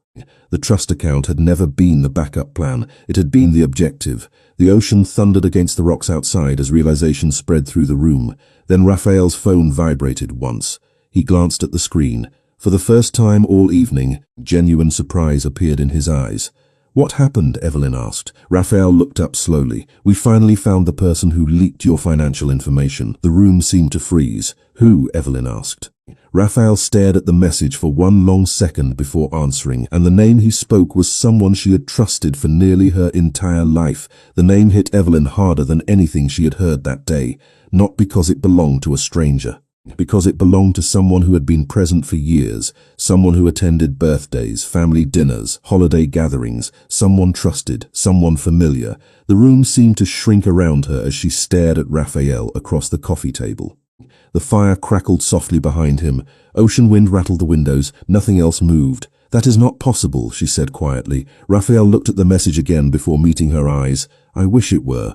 The trust account had never been the backup plan. It had been the objective. The ocean thundered against the rocks outside as realization spread through the room. Then Raphael's phone vibrated once. He glanced at the screen. For the first time all evening, genuine surprise appeared in his eyes. "What happened?" Evelyn asked. Raphael looked up slowly. "We finally found the person who leaked your financial information." The room seemed to freeze. "Who?" Evelyn asked. Raphael stared at the message for one long second before answering, and the name he spoke was someone she had trusted for nearly her entire life. The name hit Evelyn harder than anything she had heard that day, not because it belonged to a stranger. Because it belonged to someone who had been present for years, someone who attended birthdays, family dinners, holiday gatherings, someone trusted, someone familiar. The room seemed to shrink around her as she stared at Raphael across the coffee table. The fire crackled softly behind him. Ocean wind rattled the windows. Nothing else moved. "That is not possible," she said quietly. Raphael looked at the message again before meeting her eyes. "I wish it were."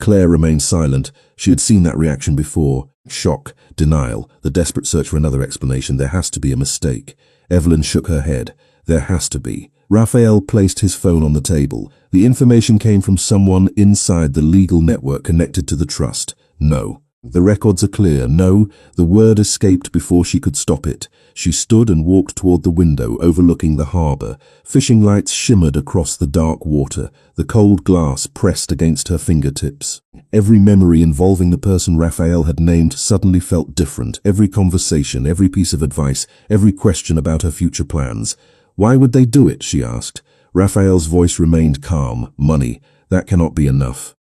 Claire remained silent. She had seen that reaction before. Shock, denial, the desperate search for another explanation. There has to be a mistake. Evelyn shook her head. There has to be. Raphael placed his phone on the table. The information came from someone inside the legal network connected to the trust. No. The records are clear. No. The word escaped before she could stop it. She stood and walked toward the window overlooking the harbor. Fishing lights shimmered across the dark water. The cold glass pressed against her fingertips. Every memory involving the person Raphael had named suddenly felt different. Every conversation, every piece of advice, every question about her future plans. "Why would they do it?" she asked. Raphael's voice remained calm. "Money. That cannot be enough."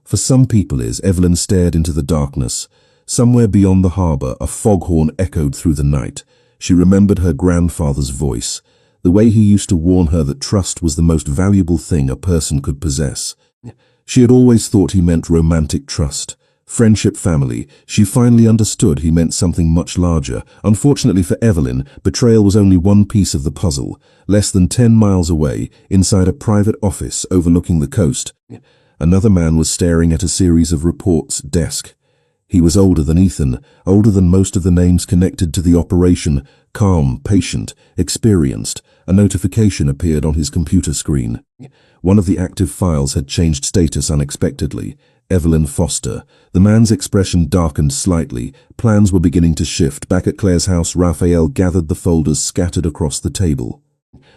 "For some people is." Evelyn stared into the darkness. Somewhere beyond the harbor, a foghorn echoed through the night. She remembered her grandfather's voice, the way he used to warn her that trust was the most valuable thing a person could possess. She had always thought he meant romantic trust, friendship, family. She finally understood he meant something much larger. Unfortunately for Evelyn, betrayal was only one piece of the puzzle. Less than 10 miles away, inside a private office overlooking the coast, another man was staring at a series of reports desk. He was older than Ethan, older than most of the names connected to the operation, calm, patient, experienced. A notification appeared on his computer screen. One of the active files had changed status unexpectedly. Evelyn Foster. The man's expression darkened slightly. Plans were beginning to shift. Back at Claire's house, Raphael gathered the folders scattered across the table.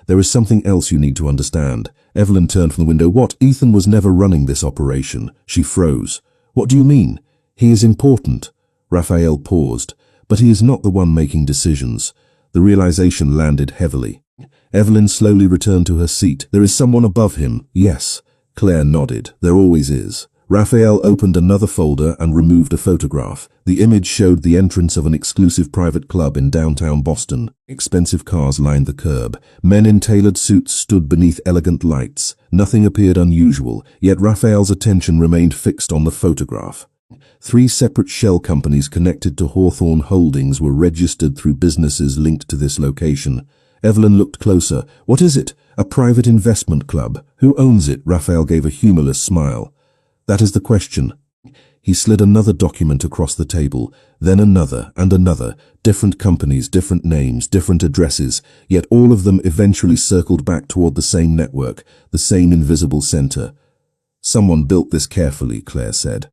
"There is something else you need to understand." Evelyn turned from the window. "What?" "Ethan was never running this operation." She froze. "What do you mean?" "He is important." Raphael paused. "But he is not the one making decisions." The realization landed heavily. Evelyn slowly returned to her seat. "There is someone above him." "Yes." Claire nodded. "There always is." Raphael opened another folder and removed a photograph. The image showed the entrance of an exclusive private club in downtown Boston. Expensive cars lined the curb. Men in tailored suits stood beneath elegant lights. Nothing appeared unusual, yet Raphael's attention remained fixed on the photograph. 3 separate shell companies connected to Hawthorne Holdings were registered through businesses linked to this location. Evelyn looked closer. "What is it?" "A private investment club." "Who owns it?" Raphael gave a humorless smile. "That is the question." He slid another document across the table, then another and another. Different companies, different names, different addresses, yet all of them eventually circled back toward the same network, the same invisible center. "Someone built this carefully," Claire said.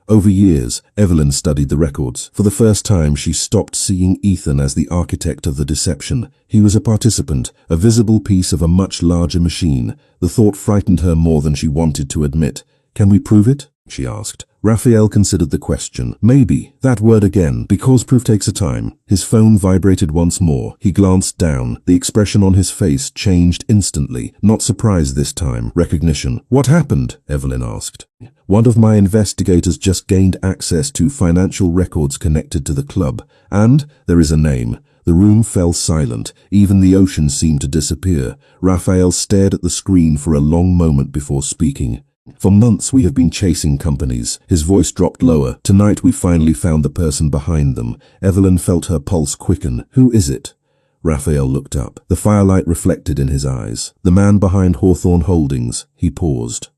Over years, Evelyn studied the records. For the first time, she stopped seeing Ethan as the architect of the deception. He was a participant, a visible piece of a much larger machine. The thought frightened her more than she wanted to admit. Can we prove it? She asked. Raphael considered the question. Maybe. That word again, because proof takes a time. His phone vibrated once more. He glanced down. The expression on his face changed instantly. Not surprise this time. Recognition. What happened? Evelyn asked. One of my investigators just gained access to financial records connected to the club. And there is a name. The room fell silent. Even the ocean seemed to disappear. Raphael stared at the screen for a long moment before speaking. For months we have been chasing companies. His voice dropped lower. Tonight we finally found the person behind them. Evelyn felt her pulse quicken. Who is it? Raphael looked up. The firelight reflected in his eyes. The man behind Hawthorne Holdings. He paused.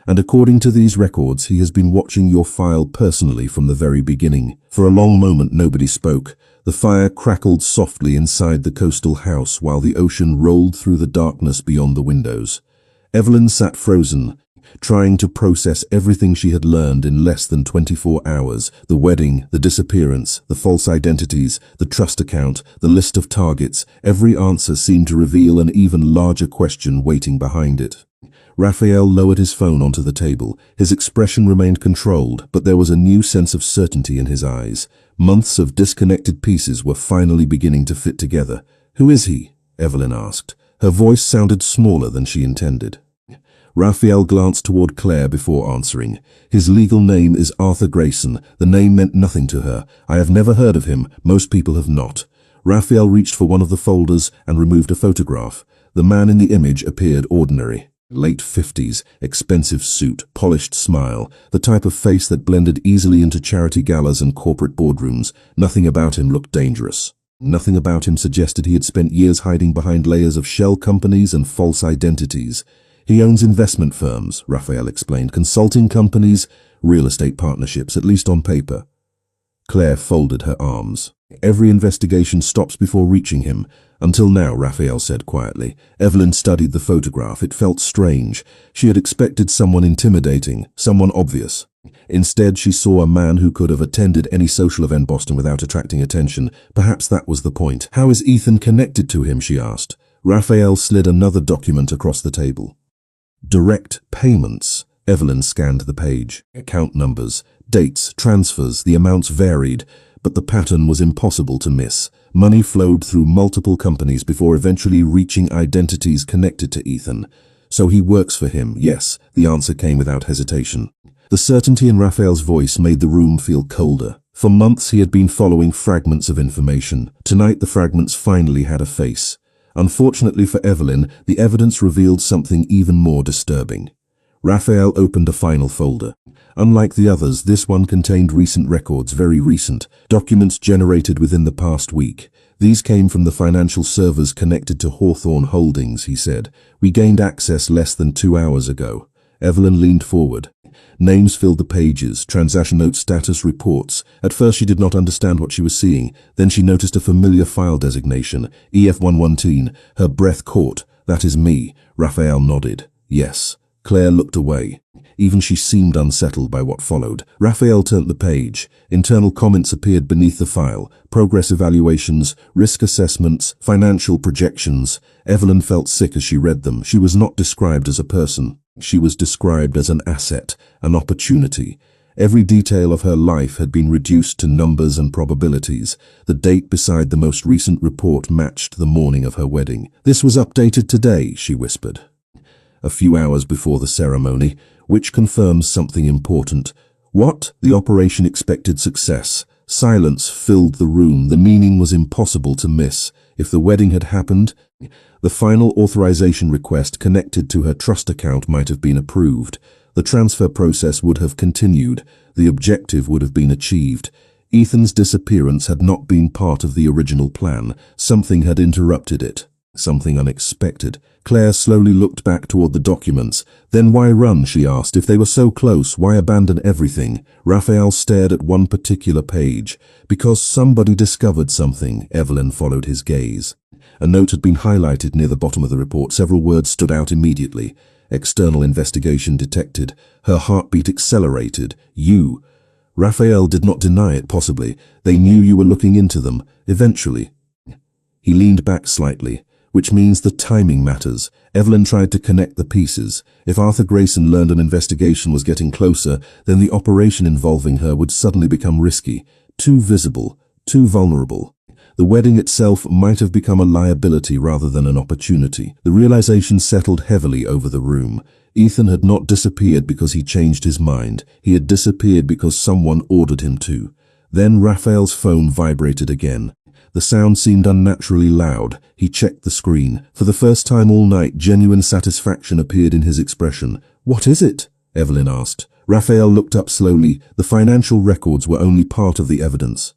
And according to these records, he has been watching your file personally from the very beginning. For a long moment nobody spoke. The fire crackled softly inside the coastal house while the ocean rolled through the darkness beyond the windows. Evelyn sat frozen, trying to process everything she had learned in less than 24 hours. The wedding, the disappearance, the false identities, the trust account, the list of targets. Every answer seemed to reveal an even larger question waiting behind it. Raphael lowered his phone onto the table. His expression remained controlled, but there was a new sense of certainty in his eyes. Months of disconnected pieces were finally beginning to fit together. Who is he? Evelyn asked. Her voice sounded smaller than she intended. Raphael glanced toward Claire before answering. His legal name is Arthur Grayson. The name meant nothing to her. I have never heard of him. Most people have not. Raphael reached for one of the folders and removed a photograph. The man in the image appeared ordinary. Late 50s, expensive suit, polished smile, the type of face that blended easily into charity galas and corporate boardrooms. Nothing about him looked dangerous. Nothing about him suggested he had spent years hiding behind layers of shell companies and false identities. He owns investment firms, Raphael explained, consulting companies, real estate partnerships, at least on paper. Claire folded her arms. Every investigation stops before reaching him. Until now, Raphael said quietly. Evelyn studied the photograph. It felt strange. She had expected someone intimidating, someone obvious. Instead, she saw a man who could have attended any social event in Boston without attracting attention. Perhaps that was the point. How is Ethan connected to him, she asked. Raphael slid another document across the table. Direct payments. Evelyn scanned the page. Account numbers, dates, transfers, the amounts varied, but the pattern was impossible to miss. Money flowed through multiple companies before eventually reaching identities connected to Ethan. So he works for him, yes, the answer came without hesitation. The certainty in Raphael's voice made the room feel colder. For months he had been following fragments of information. Tonight the fragments finally had a face. Unfortunately for Evelyn, the evidence revealed something even more disturbing. Raphael opened a final folder. Unlike the others, this one contained recent records, very recent, documents generated within the past week. These came from the financial servers connected to Hawthorne Holdings, he said. We gained access less than 2 hours ago. Evelyn leaned forward. Names filled the pages, transaction note status reports. At first she did not understand what she was seeing. Then she noticed a familiar file designation, EF119. Her breath caught. That is me. Raphael nodded. Yes. Claire looked away. Even she seemed unsettled by what followed. Raphael turned the page. Internal comments appeared beneath the file. Progress evaluations, risk assessments, financial projections. Evelyn felt sick as she read them. She was not described as a person. She was described as an asset, an opportunity. Every detail of her life had been reduced to numbers and probabilities. The date beside the most recent report matched the morning of her wedding. This was updated today, she whispered. A few hours before the ceremony, which confirms something important. What? The operation expected success. Silence filled the room. The meaning was impossible to miss. If the wedding had happened, the final authorization request connected to her trust account might have been approved. The transfer process would have continued. The objective would have been achieved. Ethan's disappearance had not been part of the original plan. Something had interrupted it. Something unexpected. Claire slowly looked back toward the documents. Then why run, she asked. If they were so close, why abandon everything? Raphael stared at one particular page. Because somebody discovered something, Evelyn followed his gaze. A note had been highlighted near the bottom of the report. Several words stood out immediately. External investigation detected. Her heartbeat accelerated. You. Raphael did not deny it, possibly. They knew you were looking into them. Eventually. He leaned back slightly. which means the timing matters. Evelyn tried to connect the pieces. If Arthur Grayson learned an investigation was getting closer, then the operation involving her would suddenly become risky, too visible, too vulnerable. The wedding itself might have become a liability rather than an opportunity. The realization settled heavily over the room. Ethan had not disappeared because he changed his mind. He had disappeared because someone ordered him to. Then Raphael's phone vibrated again. The sound seemed unnaturally loud. He checked the screen. For the first time all night, genuine satisfaction appeared in his expression. "What is it?" Evelyn asked. Raphael looked up slowly. The financial records were only part of the evidence.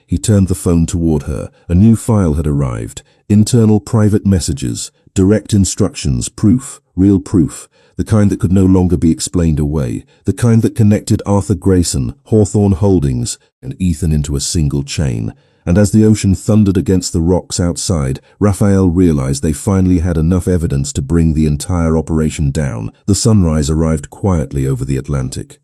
He turned the phone toward her. A new file had arrived. Internal private messages, direct instructions, proof, real proof. The kind that could no longer be explained away. The kind that connected Arthur Grayson, Hawthorne Holdings, and Ethan into a single chain. And as the ocean thundered against the rocks outside, Raphael realized they finally had enough evidence to bring the entire operation down. The sunrise arrived quietly over the Atlantic.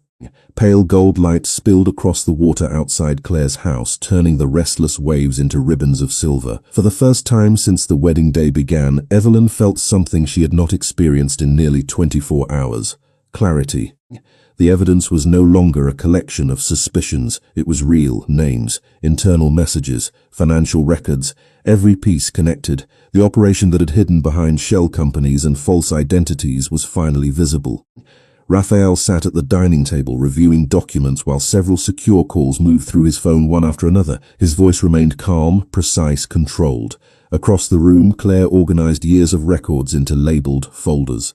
Pale gold light spilled across the water outside Claire's house, turning the restless waves into ribbons of silver. For the first time since the wedding day began, Evelyn felt something she had not experienced in nearly 24 hours. Clarity. The evidence was no longer a collection of suspicions. It was real: names, internal messages, financial records, every piece connected. The operation that had hidden behind shell companies and false identities was finally visible. Raphael sat at the dining table reviewing documents while several secure calls moved through his phone one after another. His voice remained calm, precise, controlled. Across the room, Claire organized years of records into labeled folders.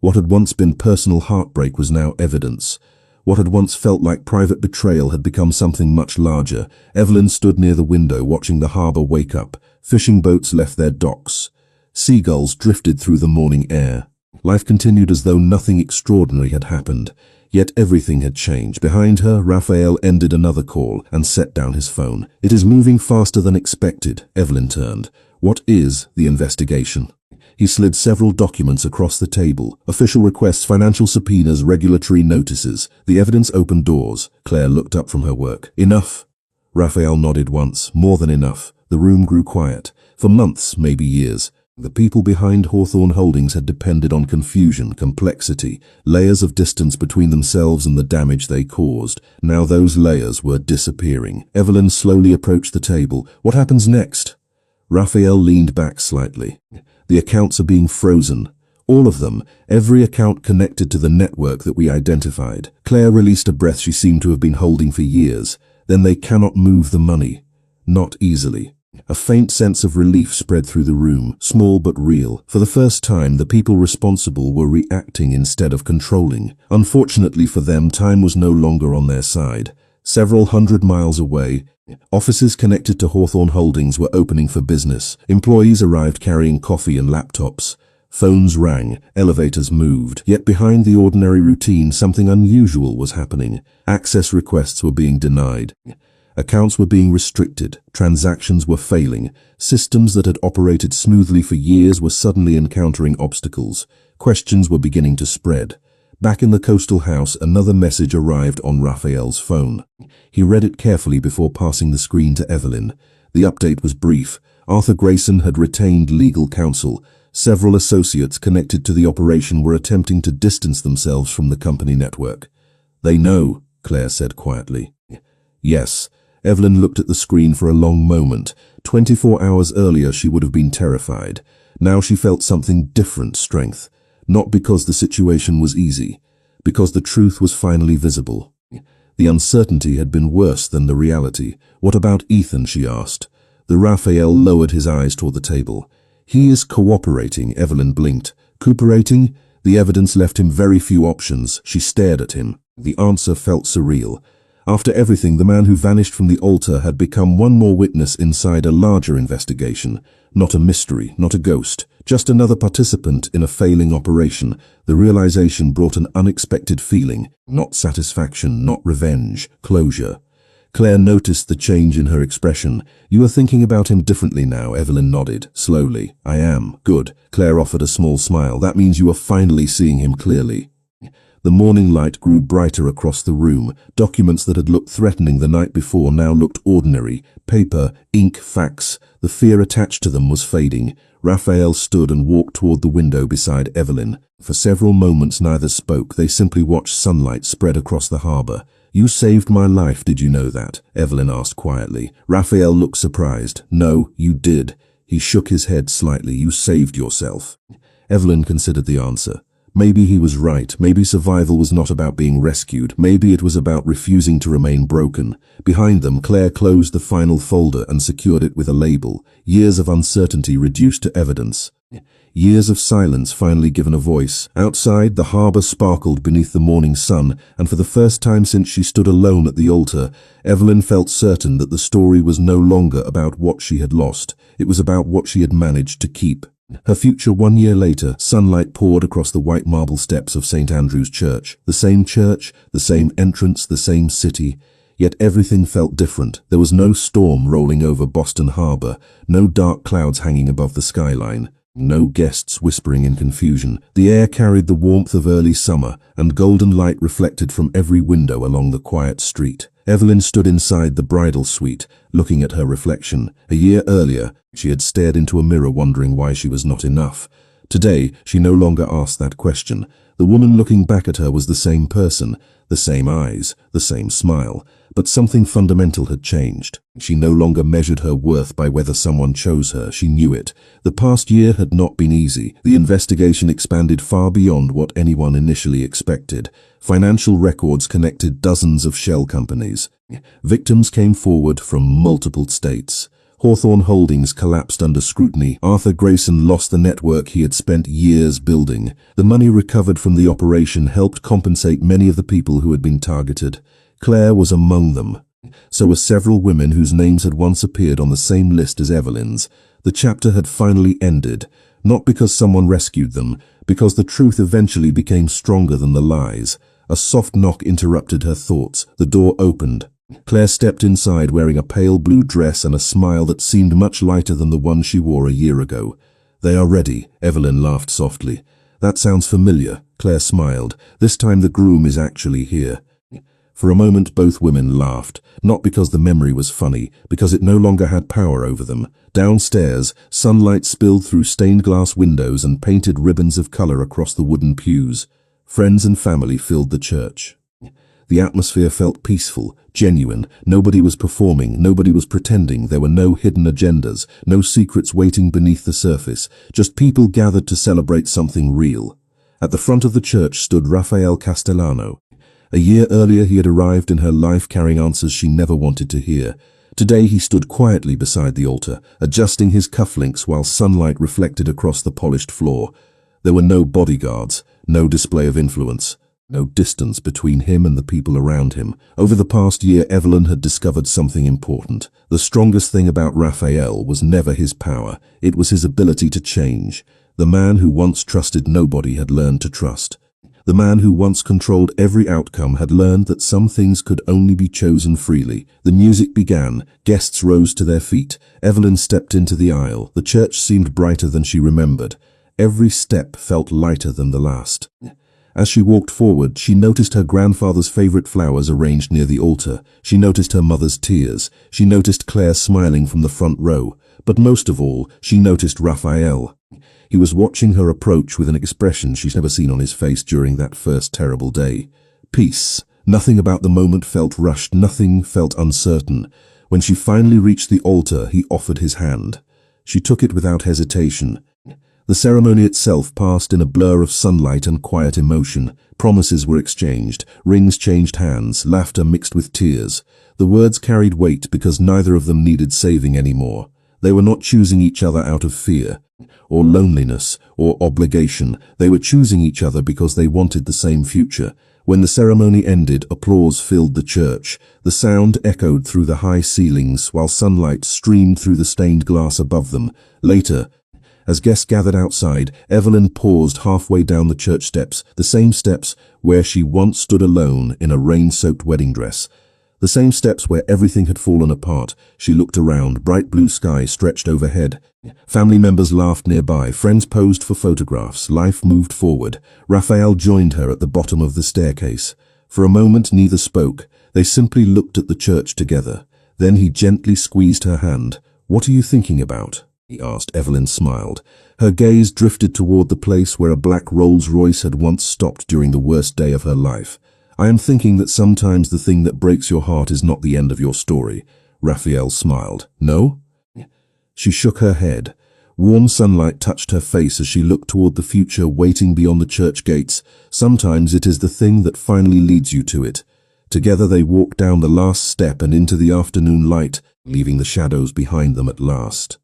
What had once been personal heartbreak was now evidence. What had once felt like private betrayal had become something much larger. Evelyn stood near the window watching the harbor wake up. Fishing boats left their docks. Seagulls drifted through the morning air. Life continued as though nothing extraordinary had happened. Yet everything had changed. Behind her, Raphael ended another call and set down his phone. "It is moving faster than expected," Evelyn turned. "What is the investigation?" He slid several documents across the table. Official requests, financial subpoenas, regulatory notices. The evidence opened doors. Claire looked up from her work. "Enough?" Raphael nodded once. More than enough. The room grew quiet. For months, maybe years. The people behind Hawthorne Holdings had depended on confusion, complexity, layers of distance between themselves and the damage they caused. Now those layers were disappearing. Evelyn slowly approached the table. "What happens next?" Raphael leaned back slightly. "The accounts are being frozen. All of them. Every account connected to the network that we identified." Claire released a breath she seemed to have been holding for years. "Then they cannot move the money." "Not easily." A faint sense of relief spread through the room, small but real. For the first time, the people responsible were reacting instead of controlling. Unfortunately for them, time was no longer on their side. Several hundred miles away, offices connected to Hawthorne Holdings were opening for business. Employees arrived carrying coffee and laptops. Phones rang, elevators moved. Yet behind the ordinary routine, something unusual was happening. Access requests were being denied. Accounts were being restricted, transactions were failing, systems that had operated smoothly for years were suddenly encountering obstacles. Questions were beginning to spread. Back in the coastal house, another message arrived on Raphael's phone. He read it carefully before passing the screen to Evelyn. The update was brief. Arthur Grayson had retained legal counsel. Several associates connected to the operation were attempting to distance themselves from the company network. "They know," Claire said quietly. "Yes." Evelyn looked at the screen for a long moment. 24 hours earlier she would have been terrified. Now she felt something different: strength. Not because the situation was easy, because the truth was finally visible. The uncertainty had been worse than the reality. "What about Ethan?" she asked. The Raphael lowered his eyes toward the table. "He is cooperating," Evelyn blinked. "Cooperating?" The evidence left him very few options. She stared at him. The answer felt surreal. After everything, the man who vanished from the altar had become one more witness inside a larger investigation. Not a mystery, not a ghost, just another participant in a failing operation. The realization brought an unexpected feeling. Not satisfaction, not revenge, closure. Claire noticed the change in her expression. "You are thinking about him differently now," Evelyn nodded, slowly. "I am." "Good." Claire offered a small smile. "That means you are finally seeing him clearly." The morning light grew brighter across the room. Documents that had looked threatening the night before now looked ordinary. Paper, ink, fax. The fear attached to them was fading. Raphael stood and walked toward the window beside Evelyn. For several moments neither spoke. They simply watched sunlight spread across the harbor. "You saved my life, did you know that?" Evelyn asked quietly. Raphael looked surprised. "No, you did." He shook his head slightly. "You saved yourself." Evelyn considered the answer. Maybe he was right. Maybe survival was not about being rescued. Maybe it was about refusing to remain broken. Behind them, Claire closed the final folder and secured it with a label. Years of uncertainty reduced to evidence. Years of silence finally given a voice. Outside, the harbor sparkled beneath the morning sun, and for the first time since she stood alone at the altar, Evelyn felt certain that the story was no longer about what she had lost. It was about what she had managed to keep. Her future 1 year later, sunlight poured across the white marble steps of St. Andrew's Church. The same entrance, the same city. Yet everything felt different. There was no storm rolling over Boston Harbor, no dark clouds hanging above the skyline, no guests whispering in confusion. The air carried the warmth of early summer, and golden light reflected from every window along the quiet street. Evelyn stood inside the bridal suite, looking at her reflection. A year earlier, she had stared into a mirror wondering why she was not enough. Today, she no longer asked that question. The woman looking back at her was the same person, the same eyes, the same smile. But something fundamental had changed. She no longer measured her worth by whether someone chose her. She knew it. The past year had not been easy. The investigation expanded far beyond what anyone initially expected. Financial records connected dozens of shell companies. Victims came forward from multiple states. Hawthorne Holdings collapsed under scrutiny. Arthur Grayson lost the network he had spent years building. The money recovered from the operation helped compensate many of the people who had been targeted. Claire was among them. So were several women whose names had once appeared on the same list as Evelyn's. The chapter had finally ended, not because someone rescued them, because the truth eventually became stronger than the lies. A soft knock interrupted her thoughts. The door opened. Claire stepped inside wearing a pale blue dress and a smile that seemed much lighter than the one she wore a year ago. "They are ready," Evelyn laughed softly. "That sounds familiar." Claire smiled. "This time the groom is actually here." For a moment both women laughed, not because the memory was funny, because it no longer had power over them. Downstairs, sunlight spilled through stained glass windows and painted ribbons of color across the wooden pews. Friends and family filled the church. The atmosphere felt peaceful, genuine. Nobody was performing, nobody was pretending. There were no hidden agendas, no secrets waiting beneath the surface, just people gathered to celebrate something real. At the front of the church stood Raphael Castellano. A year earlier he had arrived in her life carrying answers she never wanted to hear. Today he stood quietly beside the altar, adjusting his cufflinks while sunlight reflected across the polished floor. There were no bodyguards, no display of influence, no distance between him and the people around him. Over the past year, Evelyn had discovered something important. The strongest thing about Raphael was never his power, it was his ability to change. The man who once trusted nobody had learned to trust. The man who once controlled every outcome had learned that some things could only be chosen freely. The music began. Guests rose to their feet. Evelyn stepped into the aisle. The church seemed brighter than she remembered. Every step felt lighter than the last. As she walked forward, she noticed her grandfather's favorite flowers arranged near the altar. She noticed her mother's tears. She noticed Claire smiling from the front row. But most of all, she noticed Raphael. He was watching her approach with an expression she'd never seen on his face during that first terrible day. Peace. Nothing about the moment felt rushed, nothing felt uncertain. When she finally reached the altar, he offered his hand. She took it without hesitation. The ceremony itself passed in a blur of sunlight and quiet emotion. Promises were exchanged, rings changed hands, laughter mixed with tears. The words carried weight because neither of them needed saving anymore. They were not choosing each other out of fear, or loneliness, or obligation. They were choosing each other because they wanted the same future. When the ceremony ended, applause filled the church. The sound echoed through the high ceilings, while sunlight streamed through the stained glass above them. Later, as guests gathered outside, Evelyn paused halfway down the church steps, the same steps where she once stood alone in a rain-soaked wedding dress. The same steps where everything had fallen apart. She looked around, bright blue sky stretched overhead. Family members laughed nearby, friends posed for photographs, life moved forward. Raphael joined her at the bottom of the staircase. For a moment neither spoke, they simply looked at the church together. Then he gently squeezed her hand. "What are you thinking about?" he asked. Evelyn smiled. Her gaze drifted toward the place where a black Rolls-Royce had once stopped during the worst day of her life. "I am thinking that sometimes the thing that breaks your heart is not the end of your story." Raphael smiled. "No?" She shook her head. Warm sunlight touched her face as she looked toward the future waiting beyond the church gates. Sometimes it is the thing that finally leads you to it. Together they walked down the last step and into the afternoon light, leaving the shadows behind them at last.